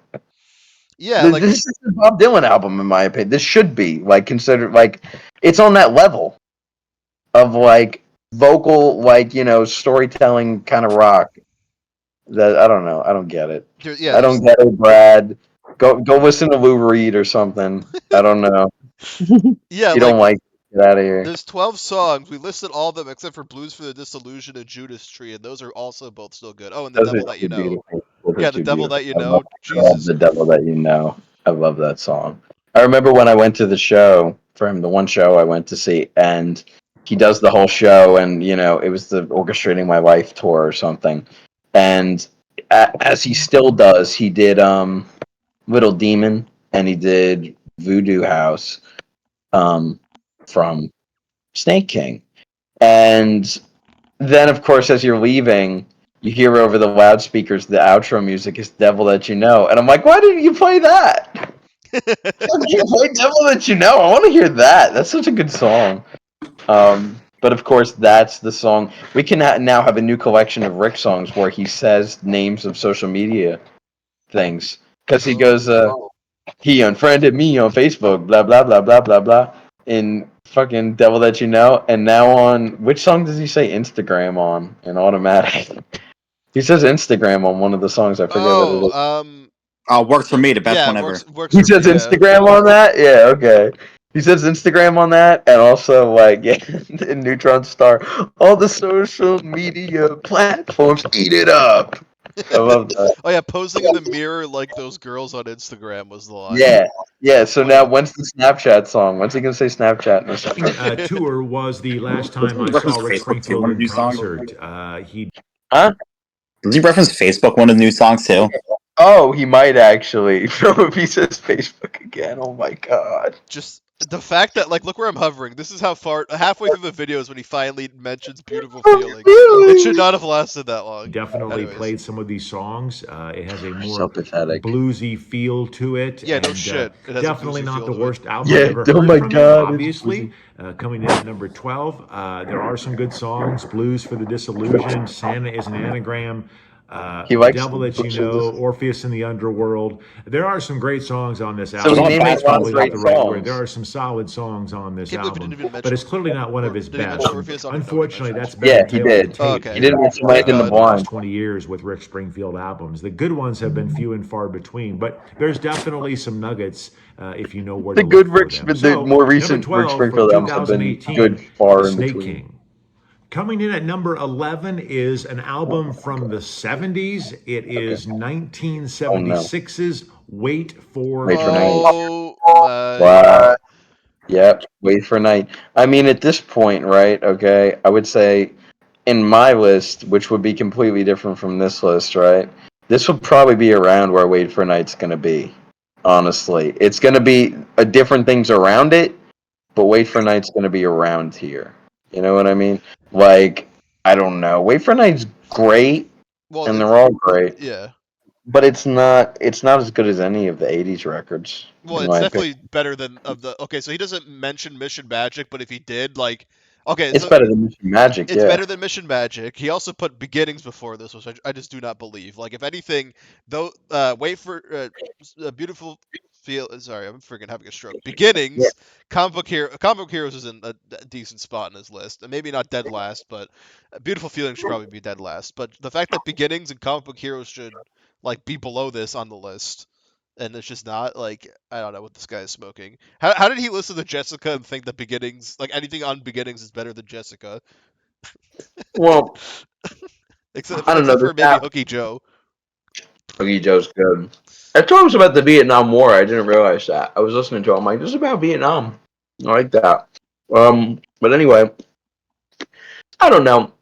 Yeah, like This is a Bob Dylan album, in my opinion. This should be like considered like it's on that level of like vocal, like storytelling kind of rock. That I don't know. I don't get it. yeah, I don't get it, Brad. Go listen to Lou Reed or something. I don't know. yeah, You like don't like it, get out of here. there's 12 songs. We listed all of them except for Blues for the Disillusion and Judas Tree, and those are also both still good. Oh, and The Those are Devil That You too Know. beautiful. Those are Yeah, The too Devil beautiful. That You I Know. love Jesus. the devil that you know. I love that song. I remember when I went to the show for him, the one show I went to see, and he does the whole show, and it was the Orchestrating My Life tour or something, and as he still does, he did Little Demon, and he did Voodoo House from Snake King. And then, of course, as you're leaving, you hear over the loudspeakers the outro music is Devil That You Know. And I'm like, why didn't you play that? Why did you play Devil That You Know? I want to hear that. That's such a good song. But of course, that's the song. We can now have a new collection of Rick songs where he says names of social media things. Because he goes, he unfriended me on Facebook, blah blah blah blah blah blah. In fucking Devil That You Know, and now on which song does he say Instagram on in Automatic? He says Instagram on one of the songs. I forget what it is. Works for me, the best Yeah, one ever. works He for me. says Yeah. Instagram on that. Yeah, okay. He says Instagram on that, and also like in Neutron Star, all the social media platforms eat it up. I love that. Oh yeah, posing in the mirror like those girls on Instagram was the line. Yeah, yeah. So now, Wait. when's the Snapchat song? When's he gonna say Snapchat in a second? Tour was the last Does time he I saw reference Rick Facebook too? Springfield One of in the new songs. concert. He Huh? Does he reference Facebook? One of the new songs too. Oh, he might actually. If he says Facebook again, oh my god. Just the fact that like look where I'm hovering. This is how far halfway through the video is when he finally mentions beautiful feelings. It should not have lasted that long. definitely Anyways. played some of these songs. It has a more So pathetic. bluesy feel to it. Yeah, no and, shit. It has a definitely bluesy not feel the to it. worst album Yeah, I've ever oh heard my from him, God, it's obviously. Coming in at number 12, there are some good songs. Blues for the Disillusioned, Santa is an Anagram, He The likes Devil to That You butcher Know, this. Orpheus in the Underworld. There are some great songs on this So album. he There's a lot of named bad a lot of Probably songs. not great the right word. There songs. are some solid songs on this Can't believe he album, didn't even but mention. it's clearly not one of his Did he best. mention Orpheus? I don't even know what he Unfortunately, mentioned. that's been Yeah, the he tale of the did. Oh, tape okay. He didn't mention for Night in the God. the last Blind. 20 years with Rick Springfield albums. The good ones have been few and far between, but there's definitely some nuggets if you know where The to look good for Rick, them. the So, more number recent Rick 12 from Springfield albums have been 2018, good far The in Snake between. King. Coming in at number 11 is an album from the 70s. It is Oh no. 1976's Wait for Wait for Night. Night. Oh my. Wow. Yep. Wait for Night. I mean, at this point, right? Okay, I would say in my list, which would be completely different from this list, right? This would probably be around where Wait for Night's gonna be. Honestly, it's gonna be different things around it, but Wait for Night's gonna be around here. You know what I mean? Like, I don't know. Wait for Night's great, Well, and it's they're all great, yeah. but it's not as good as any of the '80s records, Well, in it's my opinion. definitely better than of the. Okay, so he doesn't mention Mission Magic, but if he did, like, okay, It's so better than Mission Magic, it's yeah. better than Mission Magic. He also put Beginnings before this, which I just do not believe. Like, if anything, though, wait for a beautiful feel. Sorry, I'm freaking having a stroke. Yeah. Beginnings, Comic Book Heroes is in a decent spot in his list, and maybe not dead last, but Beautiful Feeling should probably be dead last. But the fact that Beginnings and Comic Book Heroes should like be below this on the list. And it's just not like I don't know what this guy is smoking. How did he listen to Jessica and think that Beginnings, like anything on Beginnings, is better than Jessica? Well, except I don't know. except This for maybe Hooky Joe. Cookie Joe's good. I told him about the Vietnam War. I didn't realize that. I was listening to him. I'm like, this is about Vietnam. I like that. But anyway, I don't know.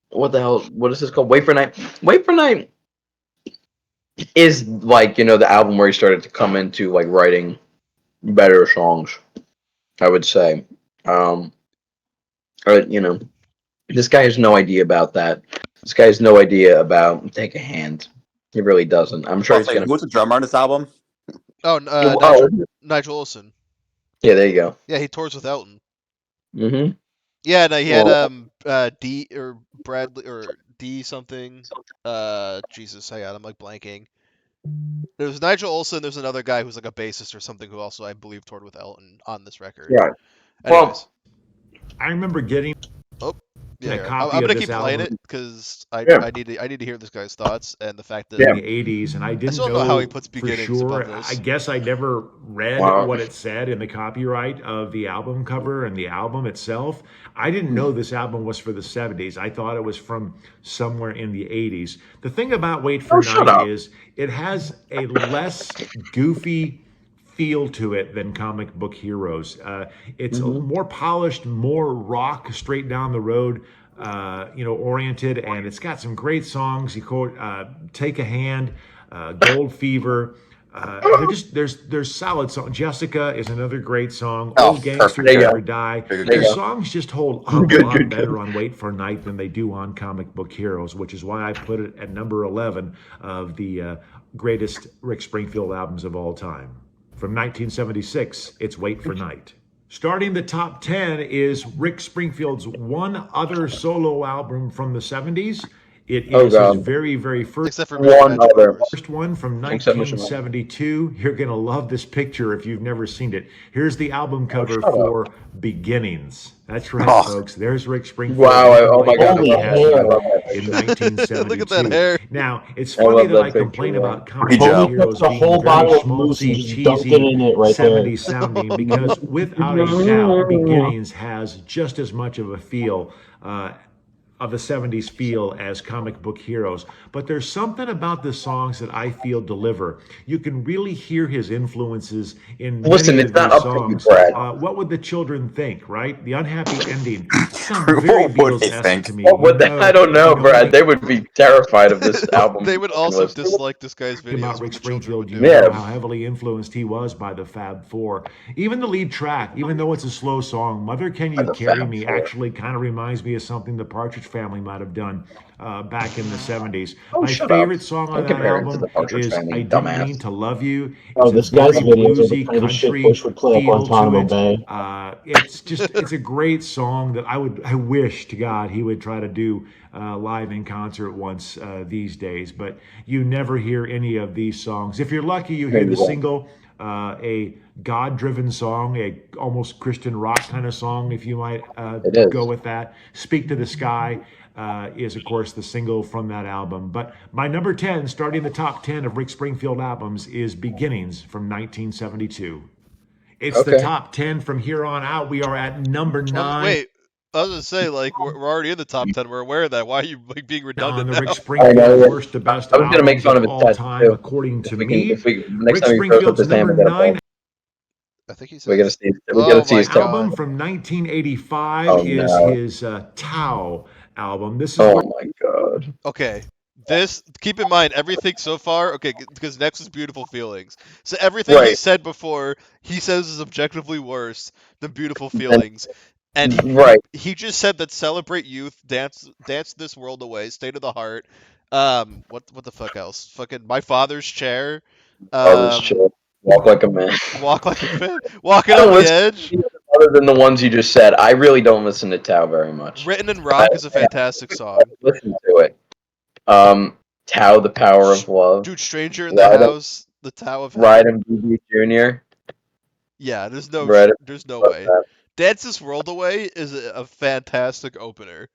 What the hell? What is this called? Wait for Night. Wait for Night is like the album where he started to come into like writing better songs. I would say. Um, this guy has no idea about that. This guy has no idea about Take a Hand. He really doesn't. I'm sure I'll he's say, gonna. who's the drummer on this album? Oh, Oh, Nigel Olsen. yeah, there you go. Yeah, he tours with Elton. Mm-hmm. Yeah, no, he had Well, D or Bradley or D something. Jesus, hang on, I'm like blanking. There was Nigel Olsen. There's another guy who's like a bassist or something who also I believe toured with Elton on this record. right. Anyways, Well, I remember getting oh yeah, a here. I'm copy gonna of keep this playing album it because yeah, I need to hear this guy's thoughts and the fact that in yeah. the 80s, and I I didn't still don't know how he know puts for beginnings above sure. I this. guess I never read Wow. what it said in the copyright of the album cover and the album itself. I didn't know this album was for the 70s. I thought it was from somewhere in the 80s. The thing about Wait for Oh, shut Night up. is it has a less goofy feel to it than Comic Book Heroes. It's Mm-hmm. more polished, more rock, straight down the road, oriented, and it's got some great songs. You quote "Take a Hand," "Gold Fever." They're just there's solid songs. Jessica is another great song. Oh, Old Gangsters There you perfect. go. Never Die. Good, There Their you good. go. songs just hold up a Good, lot good, better good. on Wait for Night than they do on Comic Book Heroes, which is why I put it at number 11 of the greatest Rick Springfield albums of all time. From 1976, it's Wait for Night. Starting the top 10 is Rick Springfield's one other solo album from the 70s. It Oh is his God. very, very first Except for Mr. One Magic other. Numbers. one from Except Mr. Magic. 1972. You're going to love this picture if you've never seen it. Here's the album Oh, cover shut up. for Beginnings. That's right, Oh, folks. There's Rick Springfield Wow. looking Oh my like God. Holy he I has hair. love been that in picture. Look at that 1972. hair. Now, it's I funny love that I that picture. complain Yeah. about pretty Comic Book Joe. Tony took Heroes the being whole very bottle of mousse and schmaltzy, just dunked it cheesy, in it right there. 70s sounding, because without a doubt, Beginnings has just as much of a feel of the 70s feel as Comic Book Heroes. But there's something about the songs that I feel deliver. You can really hear his influences in Listen, many it's of not these up to you, songs. Brad. What would the children think, right? The unhappy ending. Sounds very What would they Beatles-esque think? to me. What would they? I don't know, Brad. They would be terrified of this album. They would being also listed. dislike this guy's About videos when Rick the children would Springfield, you do it. know Yeah. how heavily influenced he was by the Fab Four. Even the lead track, even though it's a slow song, Mother Can By You the Carry Fab Me Four. actually kind of reminds me of something the Partridge Family might have done back in the 70s. Oh, My shut up. favorite song on Don't that compare it to album the Partridge is Family, I you Didn't dumbass. Mean to Love You. Oh, It's a this guy's very videos are the bluesy kind of shit country Bush would play at feel to Guantanamo it. Bay. It's a great song that I wish to God he would try to do live in concert once these days. But you never hear any of these songs. If you're lucky, you hear Maybe the that. single, a God-driven song, a almost Christian rock kind of song, if you might It is. go with that. Speak to the Sky is, of course, the single from that album. But my number 10, starting the top 10 of Rick Springfield albums, is Beginnings from 1972. It's the Okay. top 10 from here on out. We are at number 9 Wait, I was gonna say like we're already in the top 10. We're aware of that. Why are you like being on redundant the now? Rick I Springfield know. worst to best I was gonna make albums fun of of his all tattoo time, too. according to If me. next Rick time he throws up Springfield's his hand, number we gotta 9 fall. I think he We gotta says. see. We gotta Oh see my his tattoo. album god. from 1985 Oh is no. his Tao album. This is Oh where my God. Okay. This keep in mind everything so far. Okay, because next is Beautiful Feelings. So everything he Right. said before, he says is objectively worse than Beautiful And Feelings. And right. he just said that Celebrate Youth, Dance This World Away, State of the Heart. What the fuck else? Fucking My Father's Chair. Father's chill. Walk like a man. Walk Like a Man. Walking I on don't the listen Edge. to music other than the ones you just said. I really don't listen to Tao very much. Written in I, Rock is a fantastic song. listen to it. Tao, the Power of Love. Dude, Stranger in the Ride 'em, House, The Tao of Ride Heaven. 'em, BB Junior. Yeah, Ride 'em, there's no love way. that. Dance This World Away is a fantastic opener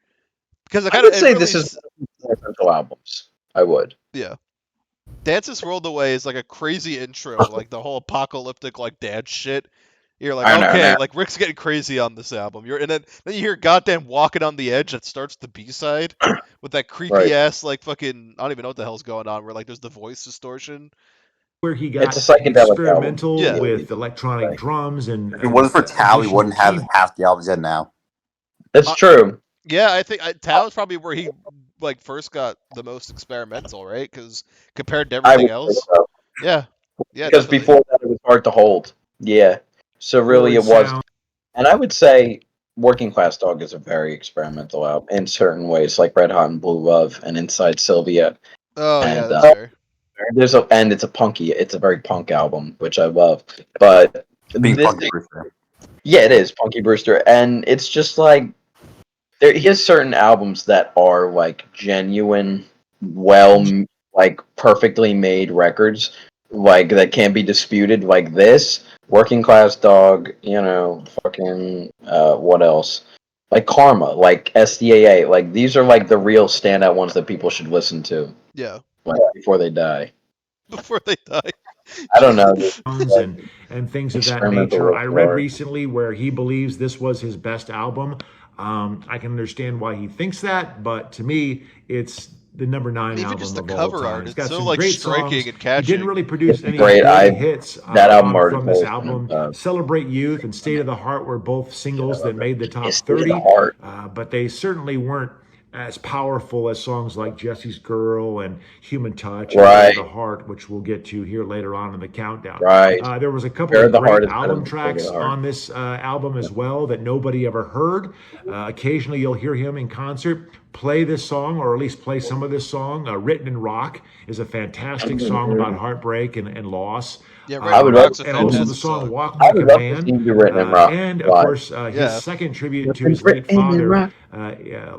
because I would it say really this is one of his essential albums. I would. yeah. Dance This World Away is like a crazy intro, like the whole apocalyptic like dance shit. You're like, I know okay, now. like Rick's getting crazy on this album. And then you hear goddamn Walking on the Edge that starts the B side with that creepy Right. ass like fucking I don't even know what the hell's going on where like there's the voice distortion. where he got It's a psychedelic experimental album. Yeah. with electronic drums and If it wasn't for Tao, we additional wouldn't have key- half the albums in now. That's true. Yeah, I think Tao's probably where he like first got the most experimental, right? Because compared to I everything would say else, so. yeah, Because definitely. before that, it was hard to hold. Yeah. So really, it forward was. sound. And I would say Working Class Dog is a very experimental album in certain ways, like Red Hot and Blue Love and Inside Sylvia. Oh yeah, And that's fair. it's a very punk album, which I love. But Being this Punky Brewster. yeah, it is Punky Brewster, and it's just like he has certain albums that are like genuine, like perfectly made records, like that can't be disputed. Like this, Working Class Dog, fucking what else? Like Karma, like SDAA, like these are like the real standout ones that people should listen to, Yeah, like before they die. before they die. I don't know. And things of that Experimental nature. I read folklore. recently where he believes this was his best album. I can understand why he thinks that, but to me, it's the number 9 Even album just the of all cover time. art, It's it's got so some like great striking songs. and He catchy. didn't really produce any Great. big hits that album from this always album. been, Celebrate Youth and State of the Heart were both singles that made the top State of the 30, Heart. but they certainly weren't as powerful as songs like Jesse's Girl and Human Touch and Right. State of the Heart, which we'll get to here later on in the countdown. Right. There was a couple Bare of the Heart great is better album than State of tracks the Heart. on this album as well that nobody ever heard. Occasionally you'll hear him in concert play this song, or at least play some of this song. Written in Rock is a fantastic song about heartbreak and loss. Yeah, I would Red Rock's a And also the fantastic song song. Walk I Like a would love to Man. see you Written in Rock. And of live. course, Yeah. his second tribute to his late father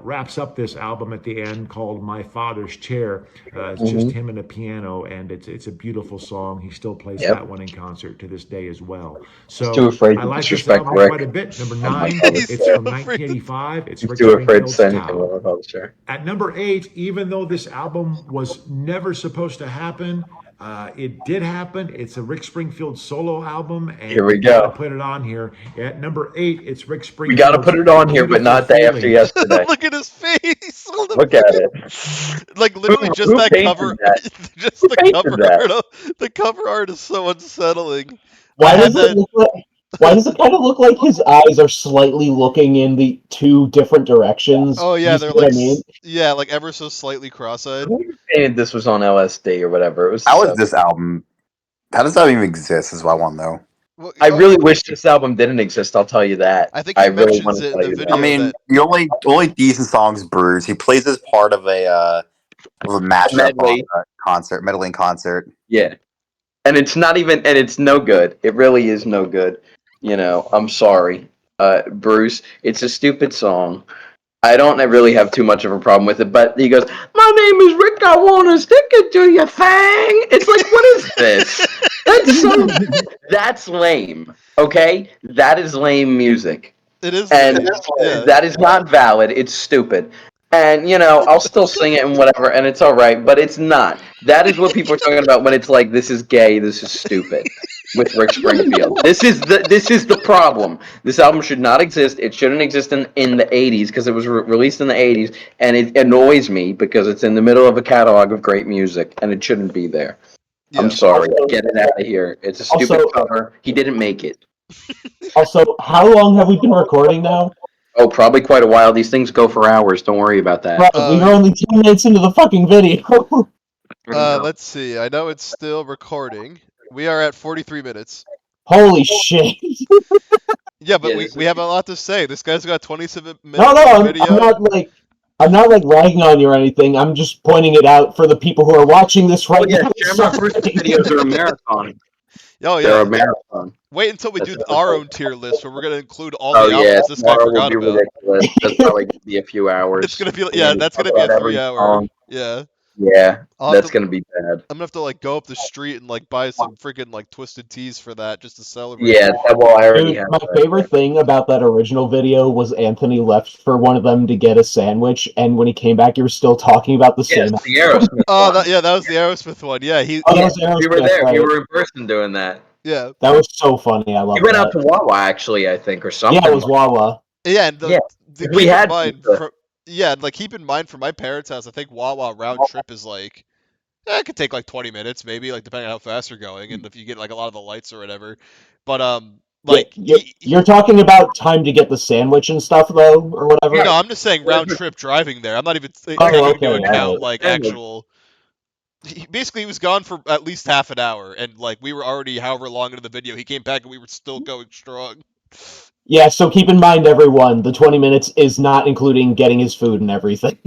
wraps up this album at the end, called My Father's Chair. It's just him and a piano, and it's a beautiful song. He still plays that one in concert to this day as well. So too afraid to I like this disrespect album Rick. quite a bit. Number Oh my 9, God, He's it's too from afraid to- 1985. It's I'm Rick too afraid to Springfield's say anything Tao. about my father's chair. At number 8, even though this album was never supposed to happen, it did happen. It's a Rick Springfield solo album, and Here we gotta go. put it on here. At number 8, it's Rick We Springfield. got to put it on here, but not day after yesterday. Look at his face. Look at it. Like literally, just Who that painted cover. that? Just Who the painted cover that? art. The cover art is so unsettling. Why I had does it that. look like? Why does it kind of look like his eyes are slightly looking in the 2 different directions? Oh yeah, You they're see what like I mean? yeah, like ever so slightly cross-eyed. Who painted this was on LSD or whatever. It was. How so- is this album? How does that even exist? Is what I want to know. Well, I really wish this album didn't exist. I'll tell you that. I think he really mentions want to it in tell the you video. I mean, that- the only decent songs, Bruce. He plays as part of a mashup on a concert, meddling concert. Yeah, and it's not even, and it's no good. It really is no good. I'm sorry, Bruce. It's a stupid song. I don't really have too much of a problem with it, but he goes, "My name is Rick. I wanna stick it to your thing." It's like, what is this? That's lame. Okay, that is lame music, It is. and Yeah. that is not valid. It's stupid. And I'll still sing it and whatever, and it's all right, but it's not. That is what people are talking about when it's like, this is gay, this is stupid. With Rick Springfield, this is the problem. This album should not exist. It shouldn't exist in the '80s because it was released in the '80s, and it annoys me because it's in the middle of a catalog of great music, and it shouldn't be there. Yeah. I'm sorry. Get it out of here. It's a stupid Also- cover. He didn't make it. Also, how long have we been recording now? Oh, probably quite a while. These things go for hours. Don't worry about that. Right, we were only 10 minutes into the fucking video. Let's see. I know it's still recording. We are at 43 minutes. Holy shit! Yeah, but Yeah, we have a lot to say. This guy's got 27 minutes No, of I'm video. not like ragging on you or anything. I'm just pointing it out for the people who are watching this right Oh, yeah, now. Shamrock Bruce's videos are a marathon. Oh They're yeah. a marathon. Wait until we That's do what our it's own tier list where we're gonna include all Oh the yeah, albums this guy tomorrow will forgot be about. ridiculous. That's probably gonna be a few hours. It's gonna be yeah, that's gonna be a About every 3-hour. song. Yeah. Yeah, I'll have that's to- gonna be bad. I'm gonna have to like go up the street and like buy some freaking like twisted teas for that just to celebrate. Yeah, well, I already Dude, have. my that. favorite thing about that original video was Anthony left for one of them to get a sandwich, and when he came back, you were still talking about the Yes, same. the Aerosmith. Oh, one. that was the Aerosmith one. Yeah, he Oh, that Yeah, was we were Aerosmith, there. We right. were in person doing that. yeah. That was so funny. I love We went that. out to Wawa actually, I think, or something. Yeah, it was Wawa. Yeah, and Yeah, the we keep had in mind pizza. for, yeah, like keep in mind for my parents' house, I think Wawa round trip is like It could take like 20 minutes, maybe, like depending on how fast you're going, and if you get like a lot of the lights or whatever. But like You're talking about time to get the sandwich and stuff, though, or whatever. no, I'm just saying round trip driving there. I'm not even taking into okay, account alright. like actual. Basically, he was gone for at least half an hour, and like we were already however long into the video. He came back and we were still going strong. Yeah, so keep in mind, everyone, the 20 minutes is not including getting his food and everything.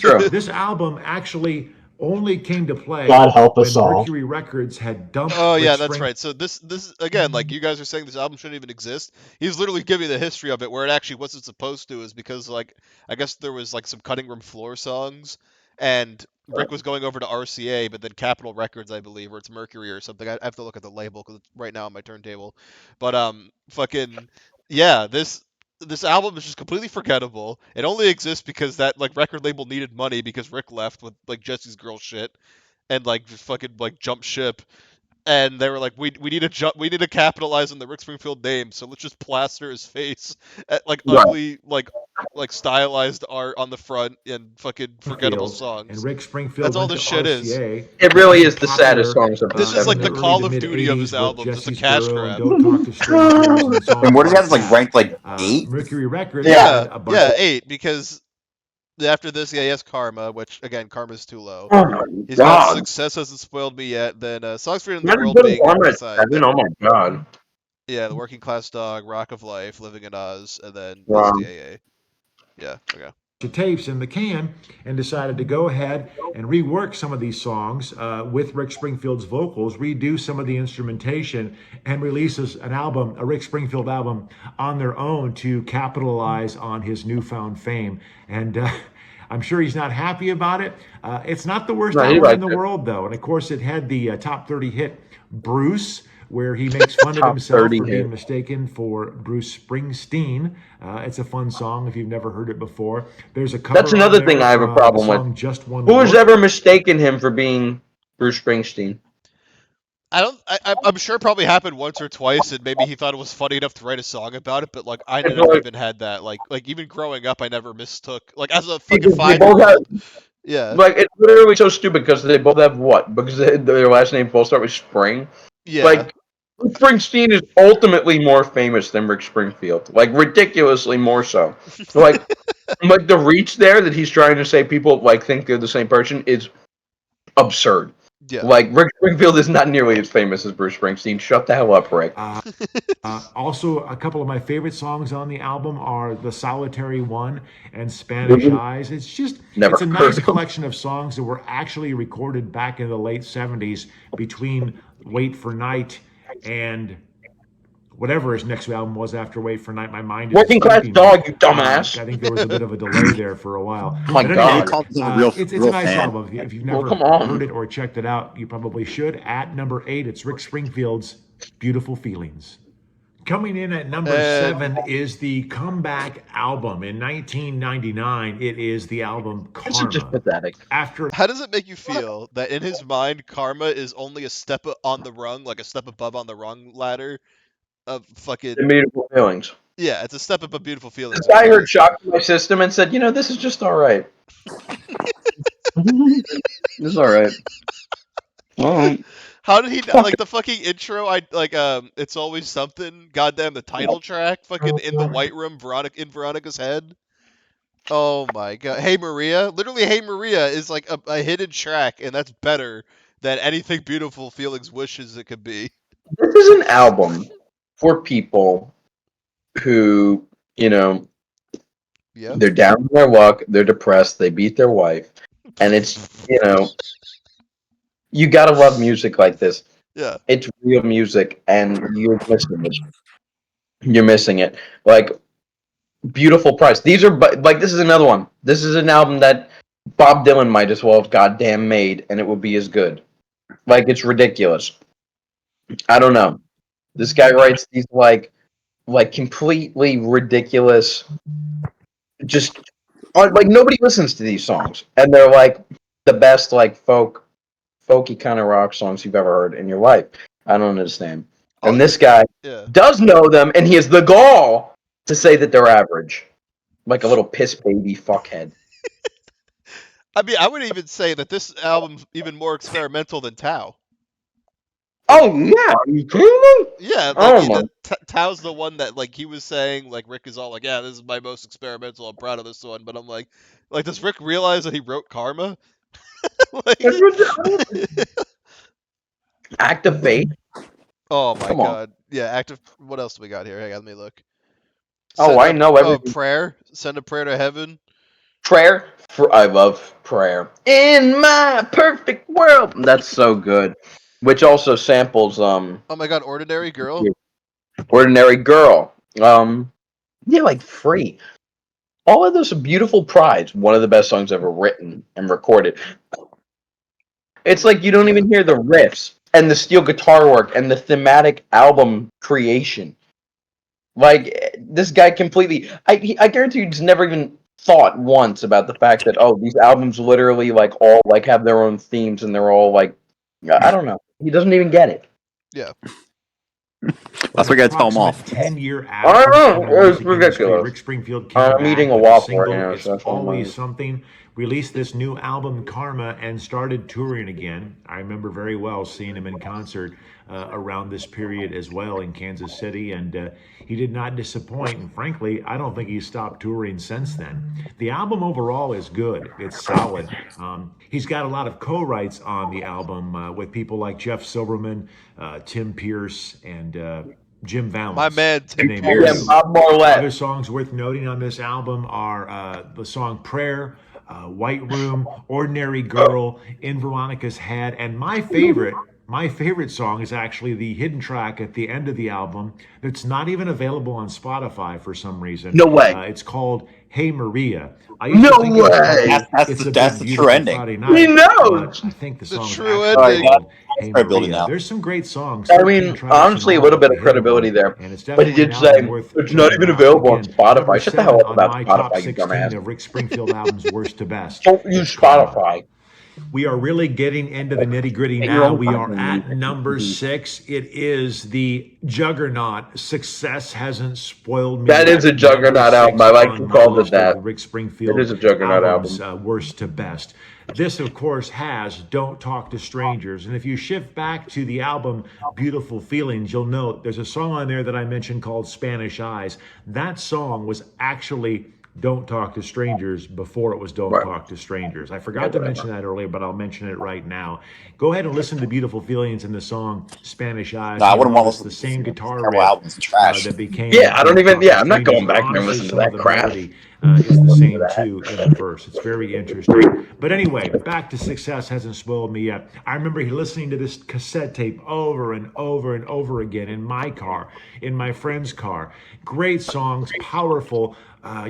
True. This album actually only came to play God help us when all. Mercury Records had dumped Oh yeah, Rick that's Springfield. right. So this again, like you guys are saying, this album shouldn't even exist. He's literally giving the history of it, where it actually wasn't supposed to, is because like I guess there was like some cutting room floor songs, and Rick was going over to RCA, but then Capitol Records, I believe, or it's Mercury or something. I have to look at the label because it's right now on my turntable. But fucking yeah, this album is just completely forgettable. It only exists because that like record label needed money because Rick left with like Jesse's Girl shit, and like just fucking like jump ship, and they were like, we need to we need to capitalize on the Rick Springfield name, so let's just plaster his face at like Right. ugly like stylized art on the front and fucking forgettable And songs. Rick Springfield That's all went this to shit is. RCA. It really is the Popular, saddest songs of the This is like in the the 70s. Call early of to Duty of mid-80s his with album, just a Jesse's cash Girl and grab. Don't Talk to Strangers and songs And what does he like have? Like that. ranked like 8? Mercury Records Yeah, had a bunch yeah, of 8, because after this, yeah, he has Karma, which again, Karma's too low. Oh my He's got god. Success Hasn't Spoiled Me Yet, then Songs for in the Imagine World putting being Armor at beside 7. that. Oh my god. Yeah, The Working Class Dog, Rock of Life, Living in Oz, and then Wow. SDAA. Yeah, okay. tapes in the can and decided to go ahead and rework some of these songs with Rick Springfield's vocals, redo some of the instrumentation, and releases an album, a Rick Springfield album, on their own to capitalize on his newfound fame. And I'm sure he's not happy about it. It's not the worst No, he album in liked the it. world, though. And of course, it had the top 30 hit Bruce, where he makes fun of Top himself 30 for being hit. mistaken for Bruce Springsteen. It's a fun song if you've never heard it before. There's a cover That's another on there thing I have a from problem the with. song Just One Who has Look. ever mistaken him for being Bruce Springsteen? I'm sure it probably happened once or twice, and maybe he thought it was funny enough to write a song about it. But like, I It's never like- even had that. Like even growing up, I never mistook. Like as a Because fucking they both 5-year-old. Yeah. Like, it's literally so stupid because they both have what? Because their last name both start with Spring. Yeah. Like, Bruce Springsteen is ultimately more famous than Rick Springfield. Like, ridiculously more so. Like, like the reach there that he's trying to say people like think they're the same person is absurd. Yeah. Like, Rick Springfield is not nearly as famous as Bruce Springsteen. Shut the hell up, Rick. Also, a couple of my favorite songs on the album are The Solitary One and Spanish Eyes. It's just, Never it's a heard nice of 'em. collection of songs that were actually recorded back in the late 70s between Wait for Night and whatever his next album was after Wait for Night. My mind is Working Class escaping me. Dog, you dumbass. I think there was a bit of a delay there for a while. My But God. anyway, Called him a real, it's real a nice fan. album. If you've never come on. heard it or checked it out, you probably should. At number 8, it's Rick Springfield's Beautiful Feelings. Coming in at number 7 is the comeback album. In 1999, it is the album This is just Karma. pathetic. After How does it make you feel that in his mind, Karma is only a step on the rung, like a step above on the rung ladder of fucking. The Beautiful Feelings. Yeah, it's a step above Beautiful Feelings. This guy heard Shock to My System and said, this is just alright. This is alright. Well, How did he like the fucking intro? I like it's always something. Goddamn, the title track, fucking in the white room, Veronica's head. Oh my god, Hey Maria, literally, Hey Maria is like a hidden track, and that's better than anything Beautiful Feelings wishes it could be. this is an album for people who, Yeah. they're down on their luck, they're depressed, they beat their wife, and it's, you gotta love music like this. Yeah. It's real music, and you're missing it. You're missing it. Like, Beautiful Price. These are, like, this is another one. This is an album that Bob Dylan might as well have goddamn made, and it would be as good. Like, it's ridiculous. I don't know. This guy writes these, like completely ridiculous, just, like, nobody listens to these songs, and they're, like, the best, like, folky kind of rock songs you've ever heard in your life. I don't understand. And this guy does know them, and he has the gall to say that they're average. Like a little piss baby fuckhead. I mean, I would even say that this album's even more experimental than Tao. Oh yeah, are you kidding me? Yeah, Oh my! Tao's the one that like he was saying like Rick is all like, yeah, this is my most experimental. I'm proud of this one, but I'm like, does Rick realize that he wrote Karma? Like, Act of Faith. oh my Come on. god, yeah, active. What else do we got here? Hang on, let me look. Oh, I know everything. Prayer. Send a prayer to heaven. Prayer. I love prayer. In my perfect world. That's so good. Which also samples Oh my god, Ordinary Girl. Ordinary Girl. Yeah, like Free. All of those are beautiful prides. One of the best songs ever written and recorded. It's like you don't even hear the riffs and the steel guitar work and the thematic album creation. Like this guy completely. I guarantee you, he's never even thought once about the fact that these albums literally like all like have their own themes and they're all like I don't know. He doesn't even get it. Yeah. That's what we gotta tell him off. 10-year I absence don't from the know. It's music industry, ridiculous. Rick Springfield came I'm back eating a with a waffle right single, now, It's so that's why I'm Always like- Something, released this new album, Karma, and started touring again. I remember very well seeing him in concert around this period as well in Kansas City, and he did not disappoint. And frankly, I don't think he's stopped touring since then. The album overall is good. It's solid. He's got a lot of co-writes on the album with people like Jeff Silverman, Tim Pierce, and Jim Valance. My man, to Tim name Pierce. a Yeah, few. Bob Marlette. Other songs worth noting on this album are the song Prayer, White Room, Ordinary Girl, In Veronica's Head, and my favorite song is actually the hidden track at the end of the album that's not even available on Spotify for some reason. No way. It's called Hey Maria. I used No to think it was way. called That's It's the- a that's Big the true Beautiful ending. Friday He Night. knows. But I think the The song is true actually ending. called Hey Credibility Maria. now. There's some great songs. I 13 mean, tracks in honestly, a all, little bit the of hidden credibility one. there. And it's But he definitely did an say album worth it's not checking even out. available on Again, Spotify. number Shut the hell 7 up on about my top Spotify, you 16 dumbass. of Rick Springfield albums, worst to best. Don't use is Karma. Spotify. We are really getting into the nitty gritty Get your now. own We are fucking at music. number 6. It is the juggernaut. Success Hasn't Spoiled Me. That is a Number juggernaut 6 album. I like on you my called it list that. of Rick It Springfield is a juggernaut albums, album. worst to best. This, of course, has Don't Talk to Strangers. And if you shift back to the album Beautiful Feelings, you'll note there's a song on there that I mentioned called Spanish Eyes. That song was actually Don't Talk to Strangers before it was Don't Right. Talk to Strangers. I forgot to mention that earlier, but I'll mention it right now. Go ahead and listen to Beautiful Feelings in the song Spanish Eyes. No, I You'll wouldn't want to notice listen the to same this guitar terrible riff albums. Trash. that became Yeah, I don't Don't even. Talk to Yeah, I'm not going Strangers. back and Honestly, listening to some of that the crap. melody is the same too in the verse. It's very interesting. But anyway, back to Success Hasn't Spoiled Me Yet. I remember listening to this cassette tape over and over and over again in my car, in my friend's car. Great songs, powerful.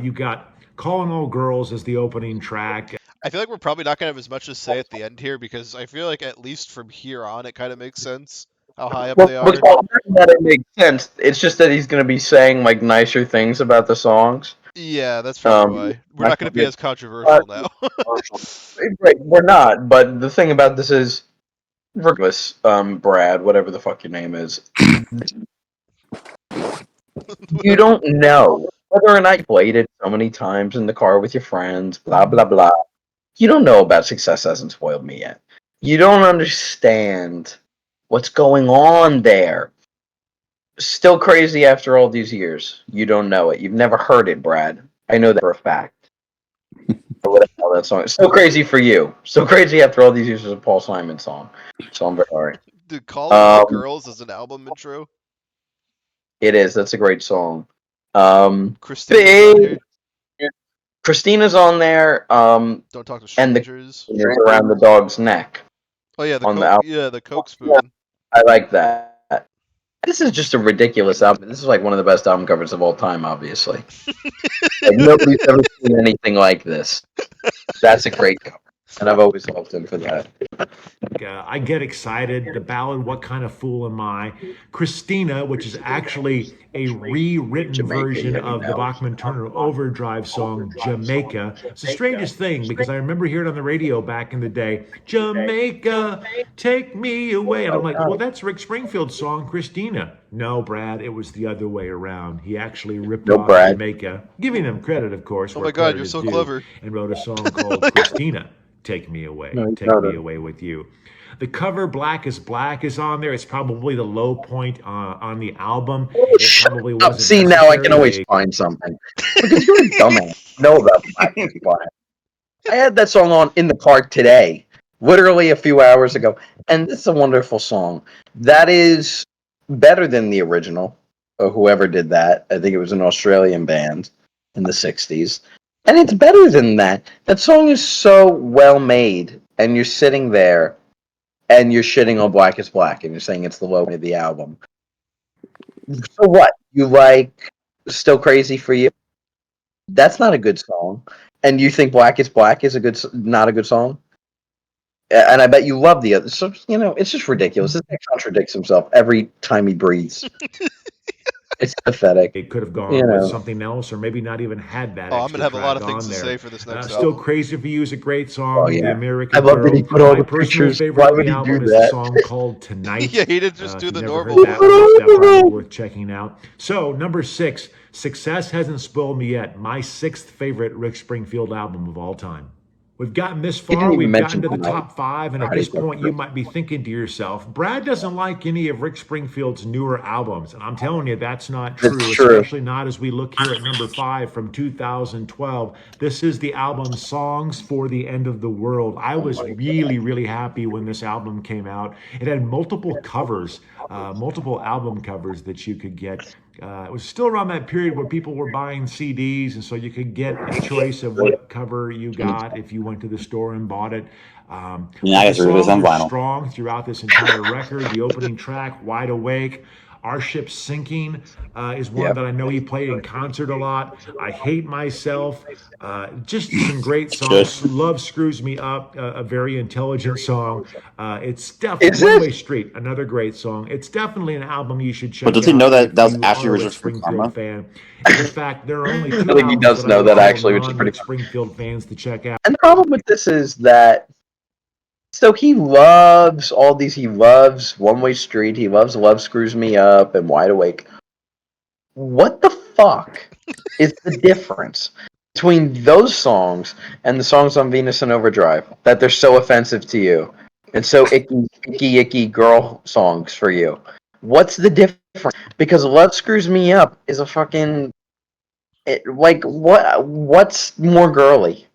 You got Calling All Girls as the opening track. I feel like we're probably not gonna have as much to say at the end here because I feel like at least from here on it kind of makes sense how high up Well, they are. that it makes sense. It's just that he's going to be saying like nicer things about the songs. Yeah, that's probably why. We're not gonna be as controversial now. Right, we're not. But the thing about this is, regardless, Brad, whatever the fuck your name is, you don't know whether or not you played it so many times in the car with your friends. Blah blah blah. You don't know about Success Hasn't Spoiled Me Yet. You don't understand what's going on there. Still crazy after all these years. You don't know it. You've never heard it, Brad. I know that for a fact. Or whatever the hell that song is. So crazy for you. So crazy after all these years is a Paul Simon song. So I'm very sorry. Dude, Calling All Girls is an album intro. It is. That's a great song. Christina's on here. Christina's on there. Don't Talk to And the Strangers. is around the dog's neck. Oh yeah, on the album. the Coke spoon. I like that. This is just a ridiculous album. This is like one of the best album covers of all time, obviously. Like nobody's ever seen anything like this. That's a great cover. And I've always loved him for that. I Get Excited, the ballad What Kind of Fool Am I? Christina, which is actually a rewritten Jamaica, version yeah, you of the know. Bachman-Turner Overdrive song, Jamaica. It's the strangest thing because I remember hearing it on the radio back in the day, Jamaica, take me away. And I'm like, well, that's Rick Springfield's song, Christina. No, Brad, it was the other way around. He actually ripped off Brad. Jamaica, giving him credit, of course. Oh where my God, credit you're is so due, clever. And wrote a song called Christina. Take Me Away. No, Take Me Away with You. The cover, Black is Black, is on there. It's probably the low point on the album. It Shut probably up. wasn't See, now I can necessary. always find something. Because you're a dumbass. Know about Black is Black. I had that song on in the car today, literally a few hours ago, and it's a wonderful song. That is better than the original, or whoever did that. I think it was an Australian band in the 60s. And it's better than that. That song is so well made, and you're sitting there, and you're shitting on Black is Black, and you're saying it's the low point of the album. So what? You like Still Crazy for You? That's not a good song. And you think Black is Black is not a good song? And I bet you love the other. So it's just ridiculous. This guy contradicts himself every time he breathes. It's pathetic. It could have gone You with know. something else, or maybe not even had that Oh, I'm gonna extra have a lot track of things on to there. say for this next Still album. Crazy for You is a great song. Oh, yeah. The I American love that Girl. he put all My the personal pictures. favorite Why on would the he album do is the that? song called Tonight. Yeah, he didn't just do If the you've never normal heard that one. one, it's definitely worth checking out. So, number 6, Success Hasn't Spoiled Me Yet. My 6th favorite Rick Springfield album of all time. We've gotten this He didn't far. even We've mention gotten to the Tonight. top 5, and How at do you this feel? point, you might be thinking to yourself, Brad doesn't like any of Rick Springfield's newer albums. And I'm telling you, that's not true, It's true. especially not as we look here at number 5 from 2012. This is the album Songs for the End of the World. I was really, really happy when this album came out. It had multiple covers, multiple album covers that you could get. It was still around that period where people were buying CDs, and so you could get a choice of what cover you got if you went to the store and bought it. Yeah, I But the guess it is songs on are vinyl. strong throughout this entire record. The opening track, Wide Awake, Our Ship Sinking, is one Yep. that I know he played in concert a lot. I Hate Myself, just some great Good. songs. Love Screws Me Up, a very intelligent song. It's Is definitely it? One Way Street, another great song. It's definitely an album you should check But does he out know that if that was you actually are a Rick original from Springfield Karma? fan. And in fact, there are only I 2 think he albums does that I know would that tell actually, which is pretty non-Rick Springfield fans to check out. And the problem with this is that he loves all these. He loves One Way Street. He loves Love Screws Me Up and Wide Awake. What the fuck is the difference between those songs and the songs on Venus and Overdrive that they're so offensive to you and so icky girl songs for you? What's the difference? Because Love Screws Me Up is a fucking what's more girly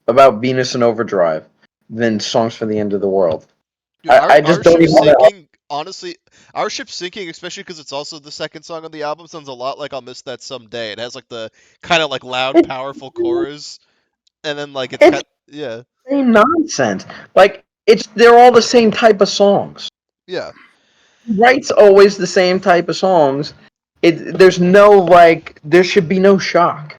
about Venus and Overdrive than Songs for the End of the World? Dude, I just our don't ship even want to. sinking. Honestly, our ship sinking, especially because it's also the second song on the album, sounds a lot like I'll Miss That Someday. It has like the kind of like loud, powerful chorus, and then like it's It's cut. Yeah, same nonsense. They're all the same type of songs. yeah. He writes always the same type of songs. There should be no shock.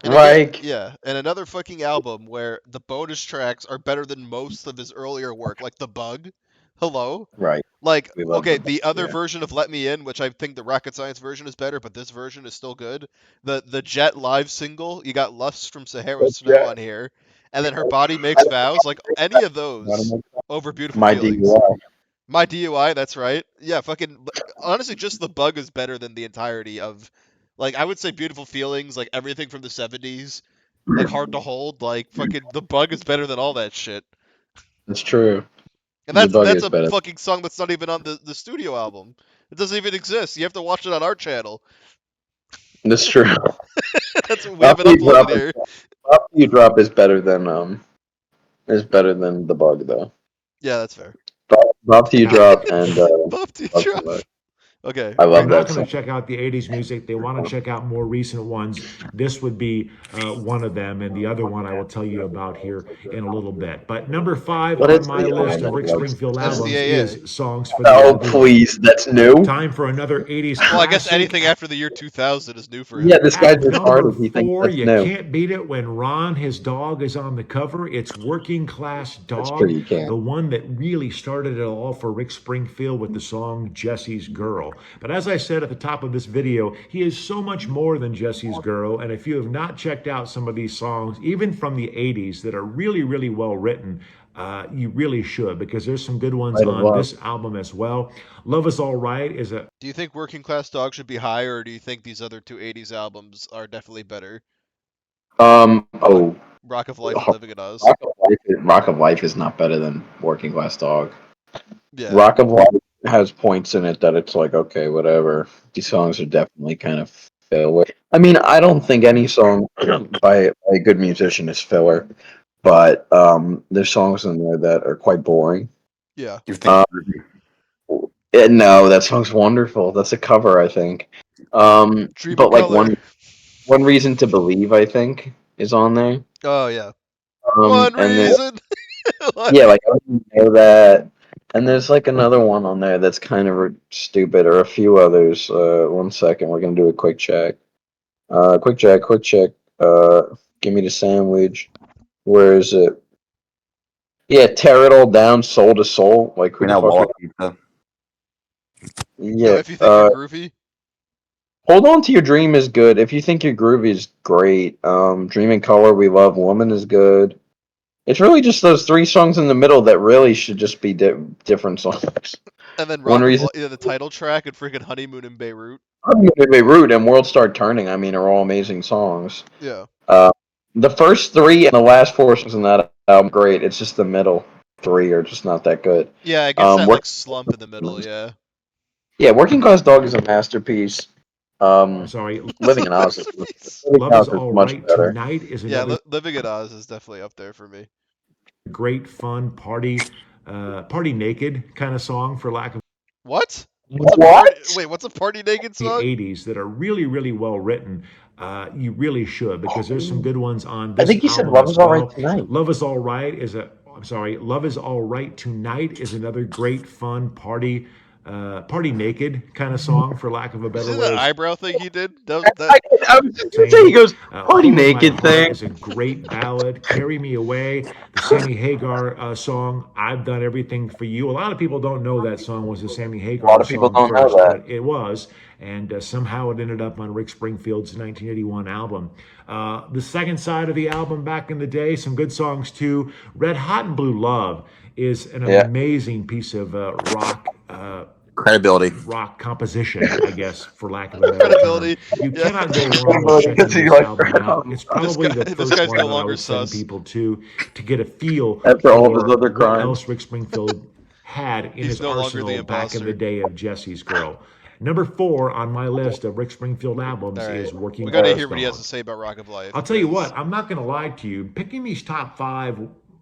And again, Like yeah, and another fucking album where the bonus tracks are better than most of his earlier work, like The Bug. Hello? right, Like, we love okay, the the other yeah. version of Let Me In, which I think the Rocket Science version is better, but this version is still good. The Jet live single, you got Lust from Sahara Snow on here, and then Her Body Makes Vows. Like, any of those over Beautiful My Feelings. DUI. My DUI, that's right. Yeah, fucking. Honestly, just The Bug is better than the entirety of. Like, I would say Beautiful Feelings, like everything from the 70s, like Hard to Hold, like fucking The Bug is better than all that shit. That's true. And The Bug that's is a better. fucking song that's not even on the studio album. It doesn't even exist. You have to watch it on our channel. That's true. That's what we have it uploaded here. After You Drop is better than The Bug though. Yeah, that's fair. After You Drop and Buff to Love drop. Tonight. Okay. I They're love not that going to song. check out the 80s music. They want to check out more recent ones. This would be one of them, and the other one I will tell you about here in a little bit. But number 5 But on it's my the list only of Rick one. Springfield albums SDAA. is Songs for the End Oh of the World. please, that's new. Time for another 80s Well, I guess classic. anything after the year 2000 is new for him. Yeah, this guy's At number retarded. He thinks 4, that's you new. can't beat it when Ron, his dog, is on the cover. It's Working Class That's Dog, true. You can't. the one that really started it all for Rick Springfield with the song Jesse's Girl. But as I said at the top of this video, he is so much more than Jesse's Girl. And if you have not checked out some of these songs, even from the 80s, that are really, really well written, you really should, because there's some good ones Right, on love. this album as well. Love Is All Right is a Do you think Working Class Dog should be higher, or do you think these other two 80s albums are definitely better? Oh, Rock of Life and Living in Oz. Rock of Life is not better than Working Class Dog. Yeah. Rock of Life has points in it that it's like, okay, whatever. These songs are definitely kind of filler. I mean, I don't think any song by a good musician is filler, but there's songs in there that are quite boring. Yeah. You think? No, that song's wonderful. That's a cover, I think. But like Color. one reason to believe, I think, is on there. Oh yeah. One And then reason. yeah, like I don't know that. And there's like another one on there that's kind of stupid, or a few others. 1 second, we're gonna do a quick check. Quick check, quick check. Give me the sandwich. Where is it? Yeah, tear it all down, soul to soul. Like who Green the Out fuck? Wall Pizza. No, Yeah. if you think you're groovy. Hold on to your dream is good. If you think you're groovy is great. Dream in Color, We Love Woman is good. It's really just those three songs in the middle that really should just be different songs. And then One Rock of reason- Life, the title track and freaking Honeymoon in Beirut. Beirut and World Start Turning, I mean, are all amazing songs. Yeah. The first three and the last four songs in that album, great. It's just the middle three are just not that good. Yeah, it gets that like slump in the middle. Yeah. Yeah, Working Class Dog is a masterpiece. Sorry, Living in Oz is, Love is much Alright better. Tonight is Yeah, another Living in Oz is definitely up there for me. great fun party naked kind of song, for lack of What? What's a party naked the song? 80s that are really, really well written. You really should, because there's some good ones on this I think you said album Love as is well. Alright Tonight. Love is Alright is a I'm sorry, Love is Alright Tonight is another great fun party naked kind of song, for lack of a better See way that of eyebrow thing he did? I was just gonna say, saying he goes, party Hole in My naked Heart thing. is a great ballad. Carry Me Away, the Sammy Hagar song, I've Done Everything for You. A lot of people don't know that song was a Sammy Hagar A lot of people song don't know first, that. but it was, and somehow it ended up on Rick Springfield's 1981 album. The second side of the album back in the day, some good songs too. Red Hot and Blue Love is an amazing piece of rock composition, I guess, for lack of a better Credibility. term. You Yeah. cannot go wrong with checking this album out. It's probably the This first guy's one no that I longer would send sus. people to get a feel After all of his for other what crimes. else Rick Springfield had in He's his no longer the arsenal back in imposter. the day of Jesse's Girl. Number 4 on my list of Rick Springfield albums All right. is Working We gotta Class hear what he has Dog. to say about Rock of Life. I'll tell you 'cause- what, I'm not going to lie to you. Picking these top 5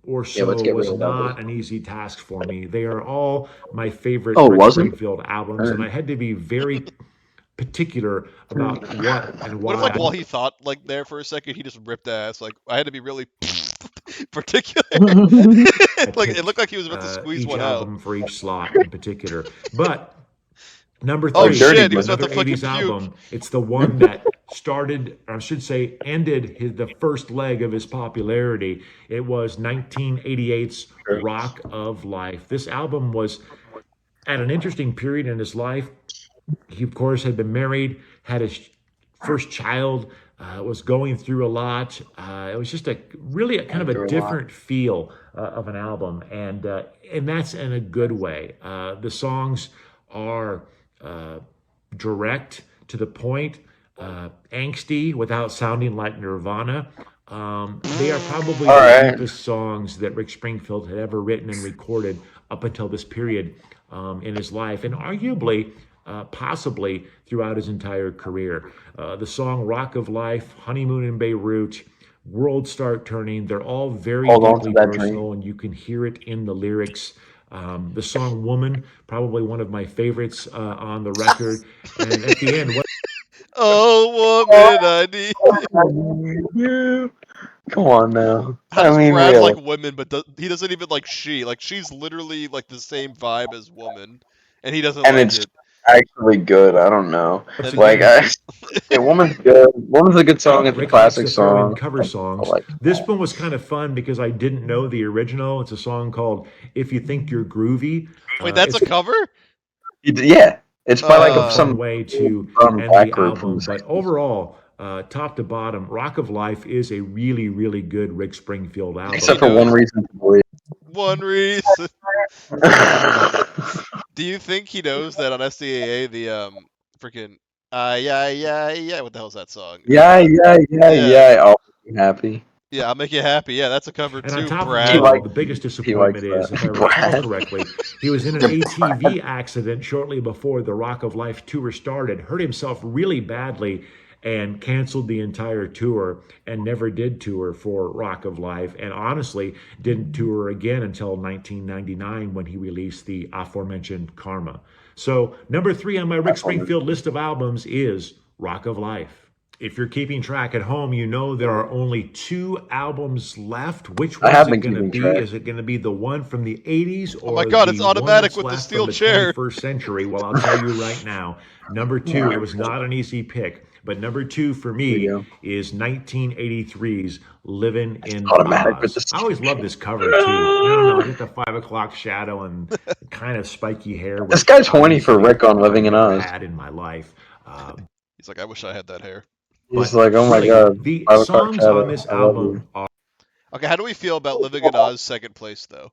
or Yeah, so let's get was real not about an easy task for me. They are all my favorite Oh, it Rick wasn't? Springfield albums, and I had to be very particular about what and What if, why. like, while he thought, like, there for a second, he just ripped ass? Like, I had to be really particular. Like, it looked like he was about to squeeze each one out. album for each slot in particular. But number 3, Oh shit, he was about another to fucking 80s puke. album. It's the one that started, or I should say, ended the first leg of his popularity. It was 1988's Rock of Life. This album was at an interesting period in his life. He, of course, had been married, had his first child, was going through a lot. It was just a kind of a different feel of an album, and that's in a good way. The songs are direct, to the point, angsty without sounding like Nirvana. They are probably the deepest songs that Rick Springfield had ever written and recorded up until this period in his life, and arguably, possibly throughout his entire career. The song Rock of Life, Honeymoon in Beirut, World Start Turning, they're all very deeply personal, and you can hear it in the lyrics. The song Woman, probably one of my favorites on the record. And at the end, what Oh, woman, I need you. Come on now. How does I mean, Brad really. like Woman, but he doesn't even like she? Like, she's literally like the same vibe as Woman, and he doesn't And like it's it. actually good. I don't know. once Like, again, Woman's good. Woman's a good song. It's a Rick likes classic to throw in song. cover songs. like This one was kind of fun because I didn't know the original. It's a song called "If You Think You're Groovy." Wait, that's it's a cover? Yeah, it's by like a some fun way to end black the group from album. the But 60s. overall, top to bottom, Rock of Life is a really, really good Rick Springfield album. Except for one reason to believe. One reason. Do you think he knows that on SDAA the freaking yeah, what the hell's that song? Yeah. I'll be happy. Yeah, I'll make you happy. Yeah, that's a cover And on too, top of Brad. it all, the biggest disappointment likes is, that. if I recall Brad. correctly, he was in an ATV accident shortly before the Rock of Life tour started, hurt himself really badly, and canceled the entire tour and never did tour for Rock of Life. And honestly, didn't tour again until 1999 when he released the aforementioned Karma. So, number 3 on my Rick Springfield list of albums is Rock of Life. If you're keeping track at home, you know there are only 2 albums left. Which I one have is it been going to keeping be? track. Is it going to be the one from the 80s Oh my or god, it's the one automatic that's with the left from steel the chair. 21st century? Well, I'll tell you right now. Number 2, it was not an easy pick, but number 2 for me is 1983's Living in Automatic with Oz. the I always love this cover too. I don't know, just the 5 o'clock shadow and kind of spiky hair, This which guy's horny for obviously Rick on I've Living in never Oz. had in my life. He's like, I wish I had that hair. He's But like, oh my really, god, the 5 o'clock songs shadow. on this I love you. album are Okay, how do we feel about Living in Oz second place though?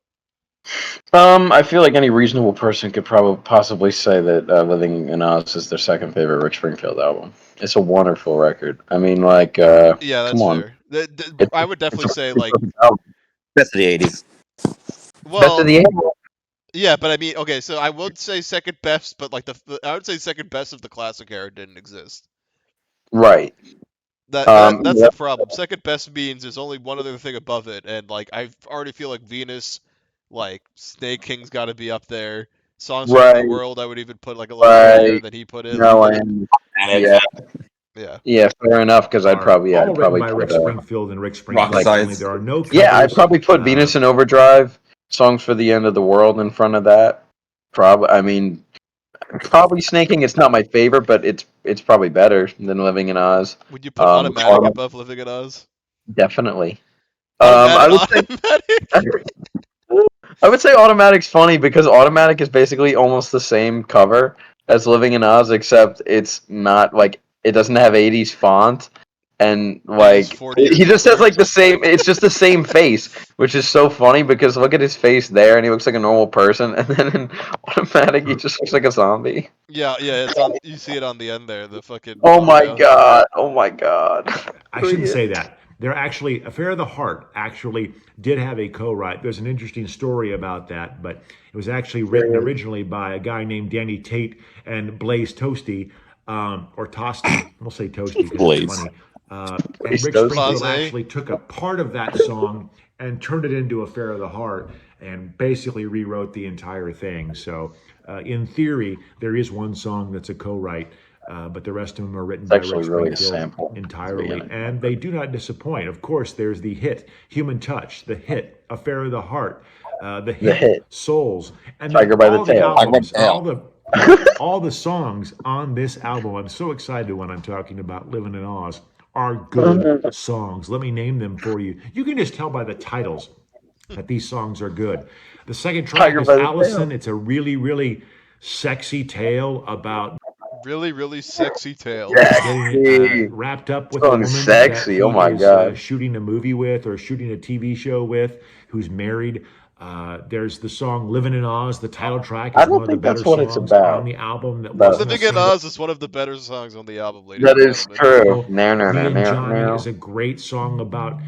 I feel like any reasonable person could probably possibly say that Living in Oz is their second favorite Rick Springfield album. It's a wonderful record. I mean, like, Yeah, come that's on. fair. I would It's definitely say a like, perfect album. Best of the 80s. Best of well, the 80s. yeah, but I mean, okay, so I would say second best, but like I would say second best if the classic era didn't exist. Right. That's Yeah, the problem. Second best means there's only one other thing above it, and like I already feel like Venus, like Snake King's got to be up there. Songs from the right, World, I would even put like a little higher right. than he put it. No, and yeah, Yeah. yeah, fair enough. Because I'd all written probably by Rick put Springfield and Rick Rock Springfield only. Sides. There are no yeah, I'd covers. probably put Venus in Overdrive, Songs for the End of the World in front of that. I mean, probably Snaking. It's not my favorite, but it's probably better than Living in Oz. Would you put Automatic Auto- above Living in Oz? Definitely. Automatic, I would say Automatic. I would say Automatic's funny because Automatic is basically almost the same cover as Living in Oz, except it's not like it doesn't have 80s font, and And he's like 40 years he just has older. like the same. It's just the same face, which is so funny because look at his face there, and he looks like a normal person, and then in Automatic he just looks like a zombie. Yeah, it's on. You see it on the end there. The fucking Oh my logo. god! Oh my god! I shouldn't say that. They're actually, Affair of the Heart actually did have a co-write. There's an interesting story about that, but it was actually written originally by a guy named Danny Tate and Blaze Toasty, or Toasty. We'll say Toasty because Blaze. it's funny. And Blaze Rick Toasty. Springfield Blase. actually took a part of that song and turned it into Affair of the Heart and basically rewrote the entire thing. So, in theory, there is one song that's a co-write. But the rest of them are written by actually Rick really a Springfield sample. entirely, and they do not disappoint. Of course, there's the hit "Human Touch," the hit "Affair of the Heart," the hit "Souls," and Tiger by the all Tail. albums, Tiger by the all the songs on this album. I'm so excited when I'm talking about "Living in Oz." Are good songs. Let me name them for you. You can just tell by the titles that these songs are good. The second track Tiger is by the Allison. Tail. It's a really, really sexy tale about Really, really sexy tale. getting Sexy. wrapped up with a Song woman sexy. that Oh he my is god. shooting a movie with or shooting a TV show with, who's married. There's the song "Living in Oz." The title track I is one don't of the think that's better what it's songs on about. the album. That But wasn't a Living in single. Oz is one of the better songs on the album, ladies that and is gentlemen. true. No, no, Me no, and no, Johnny no. is a great song about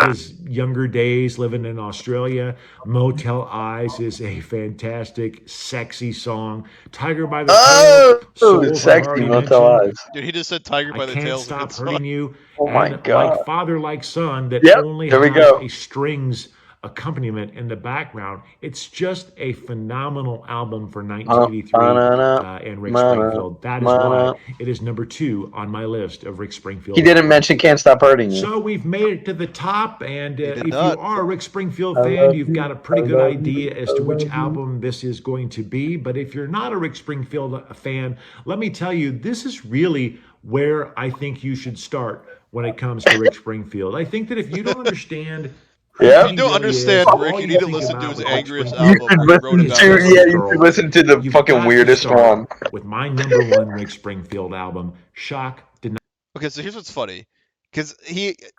his younger days living in Australia. Motel Eyes is a fantastic, sexy song. Tiger by the Oh, Tail, Souls I've sexy already Motel mentioned. Eyes. Dude, he just said Tiger I by the Can't Tail is a good Stop song. Hurting You, Oh my and god. Like Father, Like Son, that Yep, only there we has go. a strings accompaniment in the background. It's just a phenomenal album for 1983 and Rick Springfield. That is why it is number 2 on my list of Rick Springfield He didn't albums. mention Can't Stop Hurting You. So we've made it to the top, and did if you not. are a Rick Springfield I fan, love you've you. got a I pretty good love you. idea as I to which love you. album this is going to be. But if you're not a Rick Springfield fan, let me tell you, this is really where I think you should start when it comes to Rick Springfield. I think that if you don't understand who Yeah. If he you don't really is, understand all Rick, you you need to think listen to about his with Rick angriest You Springfield album should where he wrote listen is about to his Sexy you should Girl. listen to the You've fucking got to weirdest start one. with my number 1 Rick Springfield album, Shock Denial. Okay, so here's what's funny. Because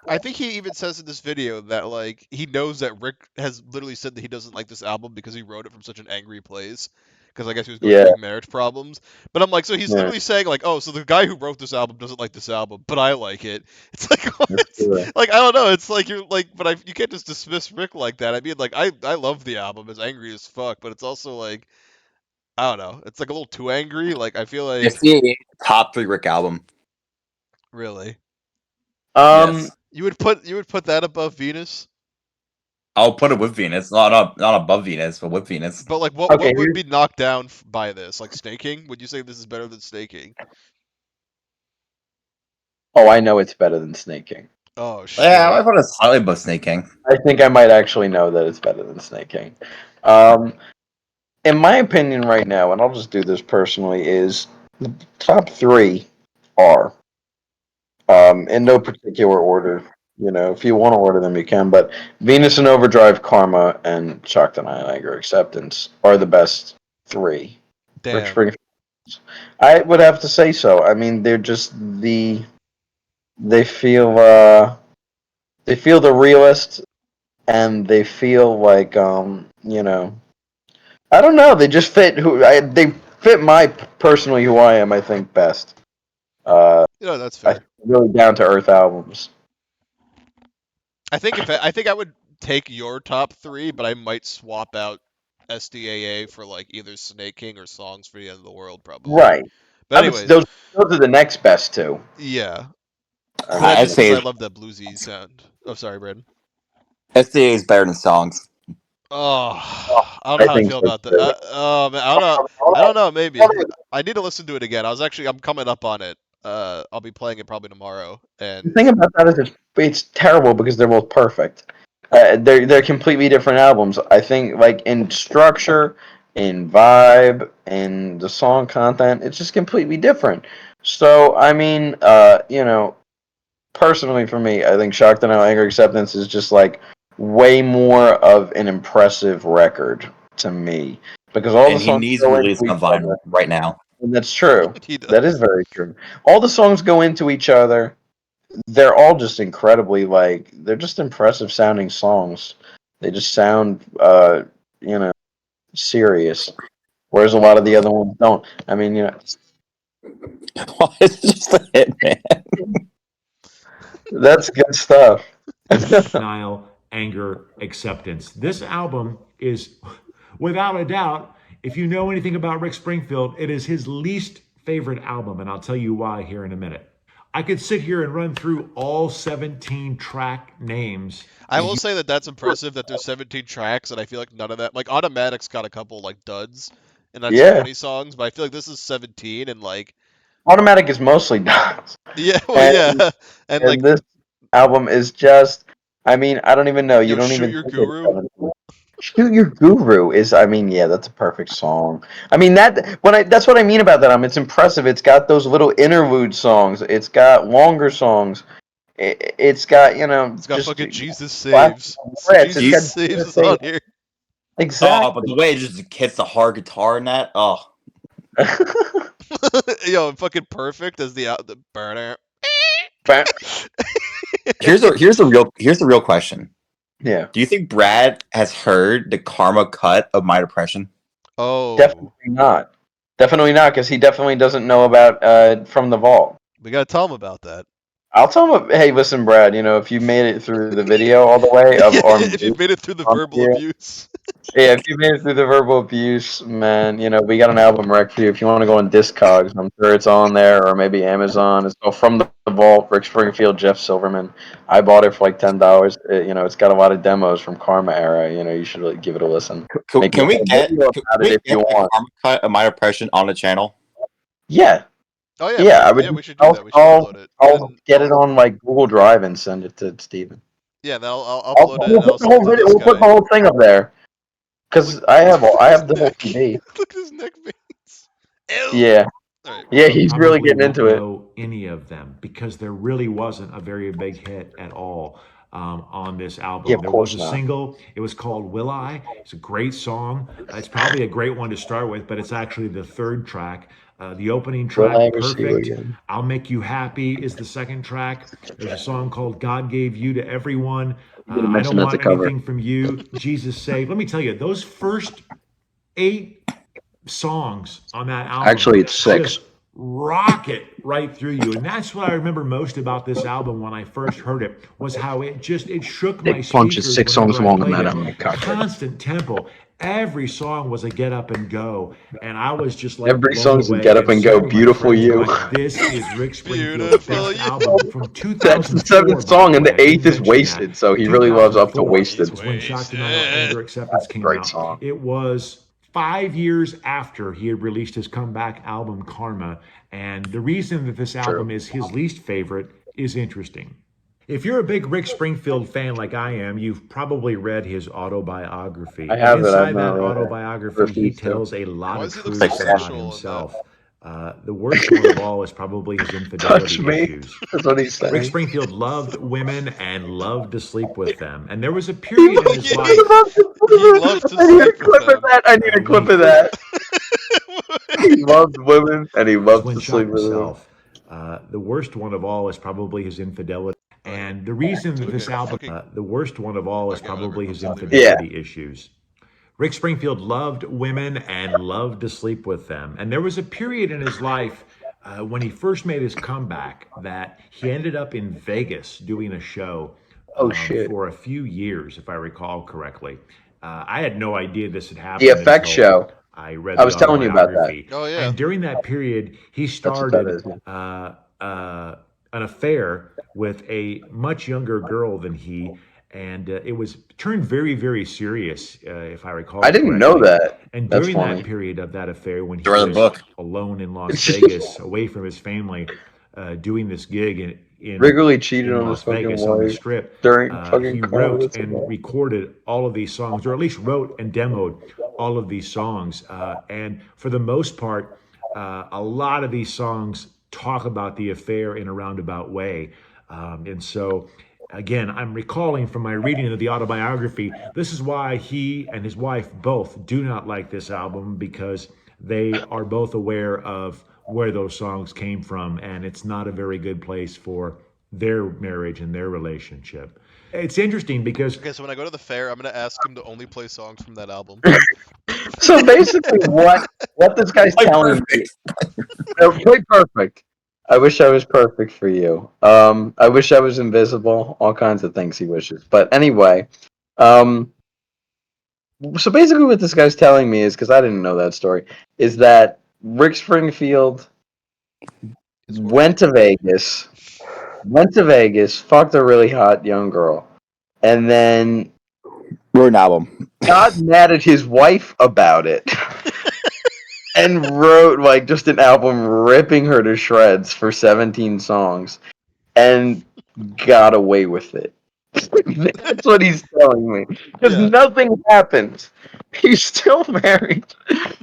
I think he even says in this video that like he knows that Rick has literally said that he doesn't like this album because he wrote it from such an angry place. Because I guess he was going Yeah, through big marriage problems. But I'm like, so he's yeah, literally saying like, oh, so the guy who wrote this album doesn't like this album, but I like it. It's like what? that's true. Like I don't know. It's like you're like, but you can't just dismiss Rick like that. I mean, like I love the album. It's angry as fuck, but it's also like I don't know. It's like a little too angry. Like I feel like SDAA top 3 Rick album. really. Um, You would put that above Venus? I'll put it with Venus, not above Venus, but with Venus. But like okay. what would be knocked down by this? Like Snaking? Would you say this is better than Snaking? Oh, I know it's better than Snake King. Oh Yeah, I shit. put it slightly above Snake King. I think I might actually know that it's better than Snake King. Um, in my opinion, right now, and I'll just do this personally, is the top 3 are in no particular order. You know, if you want to order them, you can. But Venus and Overdrive, Karma, and Shocked and Anger Acceptance are the best 3. Rick Damn. Springfield. I would have to say so. I mean, they're just they feel the realest, and they feel like you know, I don't know, they just fit they fit my personally who I am, I think, best. Yeah, that's I fair. really down to earth albums. I think I would take your top 3, but I might swap out SDAA for like either Snaking or Songs for the End of the World probably. Right. But anyways, Those are the next best 2. yeah. I But that's mean, just because SDAA I love that bluesy sound. Oh, sorry, Brandon. SDAA is better than songs. Oh, I don't know I how I think feel so about that. too. Oh man, I don't know. I don't know. Maybe I need to listen to it again. I'm coming up on it. I'll be playing it probably tomorrow. The And thing about that is it's terrible because they're both perfect. They're completely different albums. I think like in structure, in vibe, in the song content, it's just completely different. So I mean, you know, personally for me, I think Shocked and Now Anger Acceptance is just like way more of an impressive record to me because all the And he songs needs to go release into on each vinyl other, right now. and that's true. he does. That is very true. All the songs go into each other. They're all just incredibly like they're just impressive sounding songs. They just sound you know, serious. Whereas a lot of the other ones don't. I mean, you know, Why is it just a hit, man? that's good stuff. Denial, anger, acceptance. This album is, without a doubt, if you know anything about Rick Springfield, it is his least favorite album, and I'll tell you why here in a minute. I could sit here and run through all 17 track names. I will say that that's impressive that there's 17 tracks, and I feel like none of that. Like Automatic's got a couple like duds, and that's Yeah. 20 songs, but I feel like this is 17, and like Automatic is mostly dance. yeah, well, And yeah, and like this album is just I mean, I don't even know. You yo, don't shoot even your think it's guru. 17. Shoot Your Guru is, I mean, yeah, that's a perfect song. I mean, that's what I mean about that. It's impressive. It's got those little interlude songs. It's got longer songs. It's got, you know, It's got just fucking Jesus classic Saves. riffs. It's got Jesus Saves Jesus is on Saves. here. Oh, but Exactly. the way it just hits the hard guitar in that, oh. Yo, fucking perfect as the burner. Here's the real question. Yeah, Do you think Brad has heard the Karma cut of My Depression? Oh, definitely not. Definitely not, because he definitely doesn't know about From the Vault. we gotta tell him about that. I'll tell him, hey, listen, Brad, you know, if you made it through the video all the way of If you've made it through the verbal yeah, abuse. yeah, if you made it through the verbal abuse, man, you know, we got an album rec for you. If you want to go on Discogs, I'm sure it's on there, or maybe Amazon. It's called From the Vault, Rick Springfield, Jeff Silverman. I bought it for like $10. You know, it's got a lot of demos from Karma era. You know, you should really give it a listen. Make Can a we get video about it if you the want. Karma cut of My Depression on the channel? Yeah, Oh yeah, yeah, I would. we should do that. We should upload it. I'll And get it on like Google Drive and send it to Steven. yeah, then I'll upload it We'll and put I'll the send it whole to video. this We'll put guy. the whole thing up there. Look, Because look I at have his the whole neck. CD. Look at his neck veins. Ew. Yeah, Alright. yeah, he's really Probably getting won't into it. know any of them because there really wasn't a very big hit at all. on this album. Yeah, of There course was a not. single. It was called Will I. It's a great song. It's probably a great one to start with, but it's actually the third track. The opening Will I track, ever see you Perfect. again? I'll Make You Happy is the second track. There's a song called God Gave You to Everyone. You didn't I mention Don't that's a Want cover. Anything from You. Jesus Saved. Let me tell you, those first 8 songs on that album Actually, it's 6. just rocket right through you. And that's what I remember most about this album when I first heard it, was how it shook my Dick Punch is speakers 6 songs whenever I long on played that it. album, you cockhead. Constant tempo. Every song was a get up and go, and I was just like Every blown song's a away. get up and go. Several of my Beautiful friends were You. like, "This is Rick Springfield's Beautiful best You. album from That's the 2004." 7th By song, the and way, the I didn't 8th is mention that. Wasted, so he really loves Up to 2004 Wasted. is when Shock, Denial, Anger, Acceptance came Great out. song. It was 5 years after he had released his comeback album Karma, and the reason that this album is his least favorite is interesting. If you're a big Rick Springfield fan like I am, you've probably read his autobiography. I And have it. I've inside not that read it. autobiography, he Refuse to. tells a lot Why of does he look truths so about sensual in that? himself. The worst one of all is probably his infidelity Touch me. issues. That's what he's Rick saying. Springfield loved women and loved to sleep with them. And there was a period in his He life loved to I need a sleep with clip of them. that. I need a when clip he of that. He loved women and he loved when to shot sleep with them. himself. The worst one of all is probably his infidelity. And the reason that this Okay, album, okay. the worst one of all is Okay, whatever. probably I'm his still leaving. infidelity issues. Rick Springfield loved women and loved to sleep with them. And there was a period in his life when he first made his comeback that he ended up in Vegas doing a show Oh shit. for a few years, if I recall correctly. I had no idea this had The happened Effect until Show. I read I the was telling you about that. autobiography. Oh yeah. And during that period, he That's what that started is. an affair with a much younger girl than he, and it was turned very, very serious, if I recall. I didn't know correctly. that. And That's during funny. that period of that affair, when he Read the was book. alone in Las Vegas, away from his family, doing this gig Wrigley cheated in on his Las fucking Vegas on the wife Strip, during he fucking wrote Carnival. and recorded all of these songs, or at least wrote and demoed all of these songs. And for the most part, a lot of these songs talk about the affair in a roundabout way. And so, again, I'm recalling from my reading of the autobiography, this is why he and his wife both do not like this album, because they are both aware of where those songs came from, and it's not a very good place for their marriage and their relationship. It's interesting because Okay, so when I go to the fair, I'm gonna ask him to only play songs from that album. So basically, what this guy's telling me, play Perfect. I wish I was perfect for you. I wish I was invisible. All kinds of things he wishes. But anyway, so basically, what this guy's telling me is, because I didn't know that story, is that Rick Springfield went to Vegas, fucked a really hot young girl, and then Wrote an album. got mad at his wife about it. And wrote like just an album ripping her to shreds for 17 songs and got away with it. That's what he's telling me. Because Yeah. nothing happened. He's still married.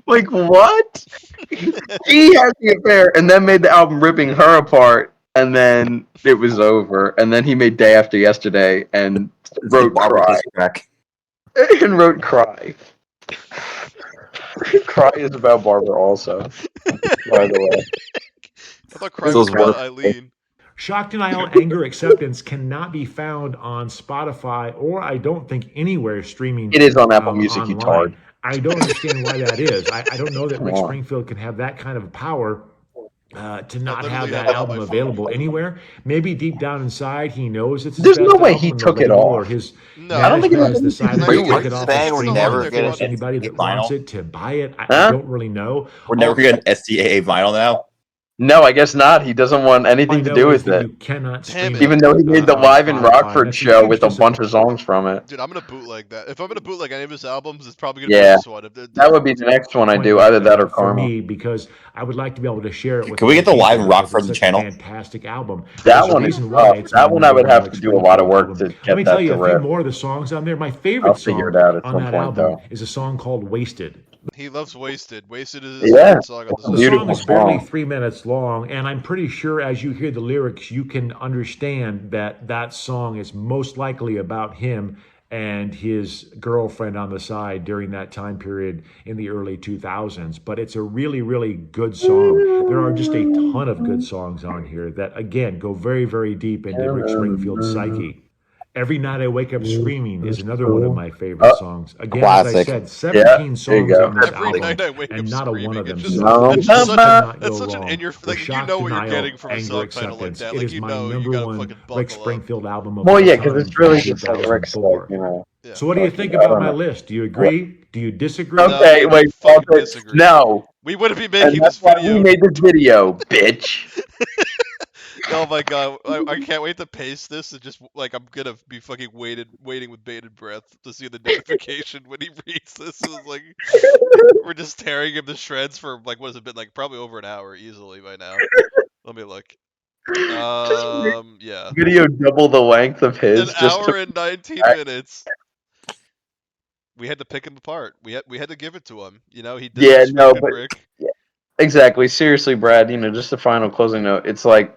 Like, what? He had the affair and then made the album ripping her apart, and then it was over. And then he made Day After Yesterday and wrote Cry. And wrote Cry. Cry is about Barbara also, by the way. I thought Cry was Those about were- Eileen. Shock, Denial, Anger, Acceptance cannot be found on Spotify, or I don't think anywhere streaming. It is on Apple Music, you online. tard. I don't understand why that is. I don't know that Come Rick on. Springfield can have that kind of power to not literally have that have it on album my phone. available anywhere. Maybe deep down inside he knows it's his There's best no way album, he and the took it label off. or his No. I don't think it management has has anything decided to to do with take it it. off Saying the we're streaming never and gonna force anybody that vinyl? wants it to buy it. I Huh? don't really know. We're never getting SDAA vinyl now. No, I guess not. He doesn't want All I anything to know do is with that it. you cannot Damn stream it. it. Even though he made the on Live in Spotify, and Rockford that's a show huge with a bunch of songs from it. Dude, I'm gonna bootleg that. If I'm gonna bootleg any of his albums, it's probably gonna be Yeah, this one. that would be the next one I do, point, either that or for Karma. me, because I would like to be able to share it with Can we more get the Live in people because Rockford it's such channel? a fantastic album. That There's a one is reason why tough. it's That my one I number would one have Rick to do a lot of Springfield work album. to Let get me that tell you to a few rip. more of the songs on there. My favorite I'll figure song it out at on some that point, album though. is a song called Wasted. He loves Wasted. Wasted is his Yeah. favorite song on the It's a The song. song beautiful is barely song. 3 minutes long, and I'm pretty sure as you hear the lyrics, you can understand that that song is most likely about him and his girlfriend on the side during that time period in the early 2000s. But it's a really, really good song. There are just a ton of good songs on here that, again, go very, very deep into Rick Springfield's psyche. Every Night I Wake Up Screaming is another one of my favorite songs. Again, as I Classic. said, Yeah, 17 there you songs go. on this Every album, night I wake up and not a one screaming. of It's them just songs that's just such cannot that's go such an in wrong. your For like you Shock, know what you're Denial, getting from a Anger, song title like Acceptance, that. it Like is you my know you number gotta one fucking Rick buckle up. Springfield album of Well, all yeah, because time it's from really just like Rick's like, 2004. you know, Yeah. So, what do you fucking, think I about don't my know. list? Do you agree? Do you disagree? No, Okay, we wait, fucking okay. disagree. No. We wouldn't be And making that's this why we video. made this video, bitch. Oh my god, I can't wait to paste this and just like I'm gonna be fucking waiting with bated breath to see the notification when he reads this. It was like we're just tearing him to shreds for like what has it been like probably over an hour easily by now. Let me look. Just make Yeah, the video double the length of an his just to hour and 19 minutes. We had to pick him apart. We had to give it to him. You know, he Yeah, no, disrespected but Rick. yeah, exactly. Seriously, Brad, you know, just a final closing note. It's like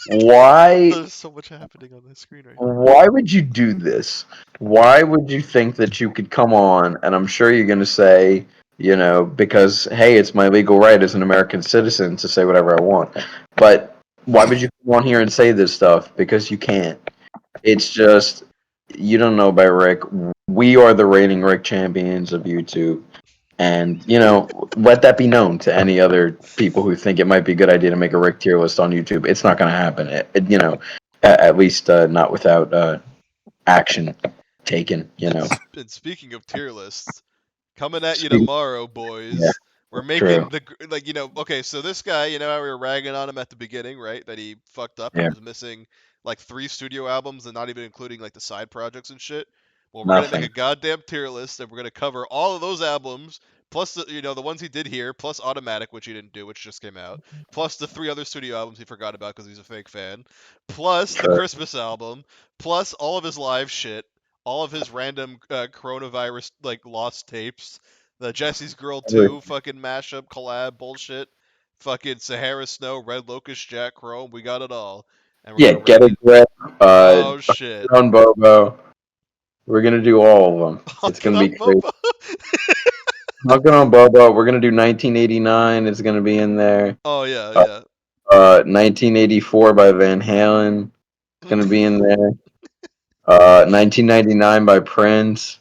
why There's so much happening on the screen right now. why would you do this? Why would you think that you could come on and I'm sure you're going to say, you know, because hey, it's my legal right as an American citizen to say whatever I want. But why would you come on here and say this stuff? Because you can't. It's just you don't know about Rick. We are the reigning Rick champions of YouTube. And, you know, let that be known to any other people who think it might be a good idea to make a Rick tier list on YouTube. It's not going to happen. You know, at least not without action taken, you And, know. and speaking of tier lists, coming at you Speak- tomorrow, Yeah, boys. We're true. making like okay. So this guy, you know how we were ragging on him at the beginning, right? That he fucked up and Yeah, was missing like 3 studio albums and not even including like the side projects and shit. Well, we're gonna make nothing. a goddamn tier list and we're gonna cover all of those albums plus the ones he did here, plus Automatic, which he didn't do, which just came out, plus the 3 other studio albums he forgot about because he's a fake fan, plus the True. Christmas album, plus all of his live shit, all of his random coronavirus like lost tapes, the Jesse's Girl 2 fucking mashup collab bullshit, fucking Sahara Snow, Red Locust, Jack Chrome, we got it all, and we're Yeah, gonna get rank a it. grip. Oh shit! On Bobo. We're gonna do all of them. It's Honking gonna on be crazy. Bobo. Knocking on Bobo. We're gonna do 1989. It's gonna be in there. Oh yeah, Uh, yeah. 1984 by Van Halen. It's gonna be in there. 1999 by Prince.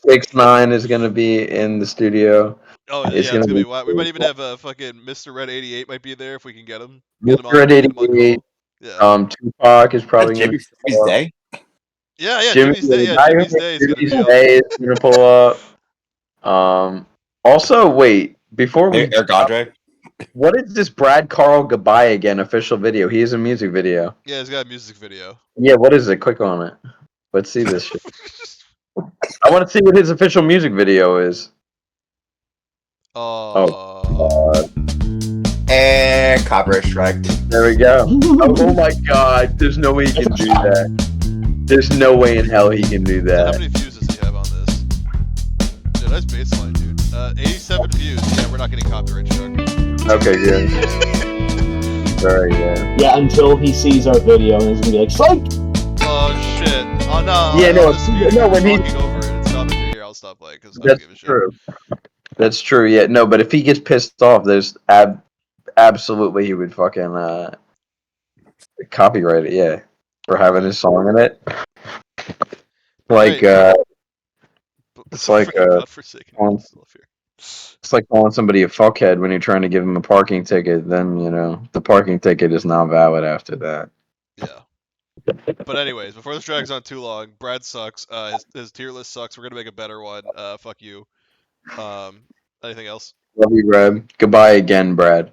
6ix9ine is gonna be in the studio. Oh It's yeah, it's gonna gonna be be wild. We might even have a fucking Mr. Red 88 might be there if we can get him. Mr. Red Get him on 88. call. Yeah. Tupac is That's probably gonna Jimmy's show up. Day. Yeah, Jimmy, Jimmy's Day. Yeah, I heard Jimmy's Day is gonna Jimmy's be up. Day is gonna pull up. Also, wait before we Eric Andre. what is this Brad Carl Goodbye Again official video? He has a music video. Yeah, he's got a music video. Yeah, what is it? Click on it. Let's see this shit. I want to see what his official music video is. Oh. And copyright strike. There we go. Oh my god, there's no way he can do that. There's no way in hell he can do How that. many views does he have on this? Yeah, nice baseline, dude. 87 views. Yeah, we're not getting copyright struck. Okay, good. Very good. Yeah, until he sees our video and he's gonna be like, "Psych!" Oh shit. Oh no. Yeah, no, no. when he- Talking over it and stopping it here, I'll stop playing because I don't That's give a shit. true. That's true. Yeah, no, but if he gets pissed off, there's absolutely he would fucking copyright it. Yeah, for having his song in it. Like Right. it's like Freaking godforsaken um, stuff here. it's like calling somebody a fuckhead when you're trying to give them a parking ticket. Then you know the parking ticket is not valid after that. Yeah. But anyways, before this drags on too long, Brad sucks. His tier list sucks. We're gonna make a better one. Fuck you. Anything else? Love you, Brad. Goodbye again, Brad.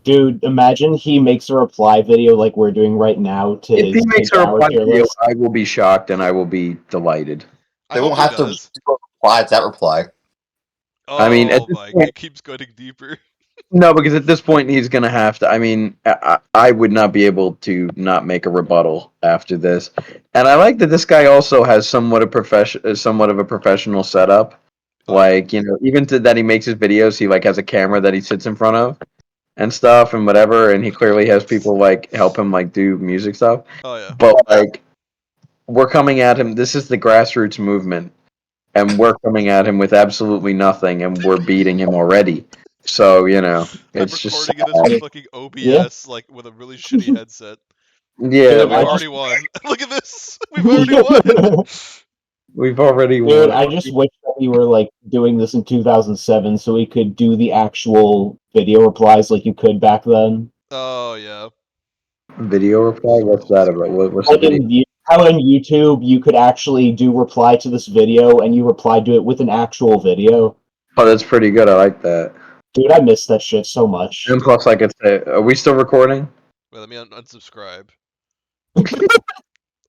Dude, imagine he makes a reply video like we're doing right now to If he his makes a 8 hour reply tier video, list. I will be shocked and I will be delighted. I They hope won't he have does. to reply to that reply. Oh I mean, at this my! point- It keeps going deeper. No, because at this point he's gonna have to. I mean, I would not be able to not make a rebuttal after this. And I like that this guy also has somewhat of a professional setup. Oh, yeah. Like, even to that he makes his videos, he like has a camera that he sits in front of and stuff and whatever, and he clearly has people like help him like do music stuff. Oh, yeah. But like, we're coming at him. This is the grassroots movement, and we're coming at him with absolutely nothing, and we're beating him already. So I'm it's just recording it as a fucking OBS, like, with a really shitty headset. yeah. And we've I already won. Look at this! We've already won! We've already Dude, won. I just wish that we were like doing this in 2007 so we could do the actual video replies like you could back then. Oh, yeah. Video reply? What's that about? What's the Like video? how in YouTube you could actually do reply to this video and you replied to it with an actual video. Oh, that's pretty good. I like that. Dude, I miss that shit so much. And plus, I could say, are we still recording? Wait, let me unsubscribe.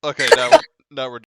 Okay, now we're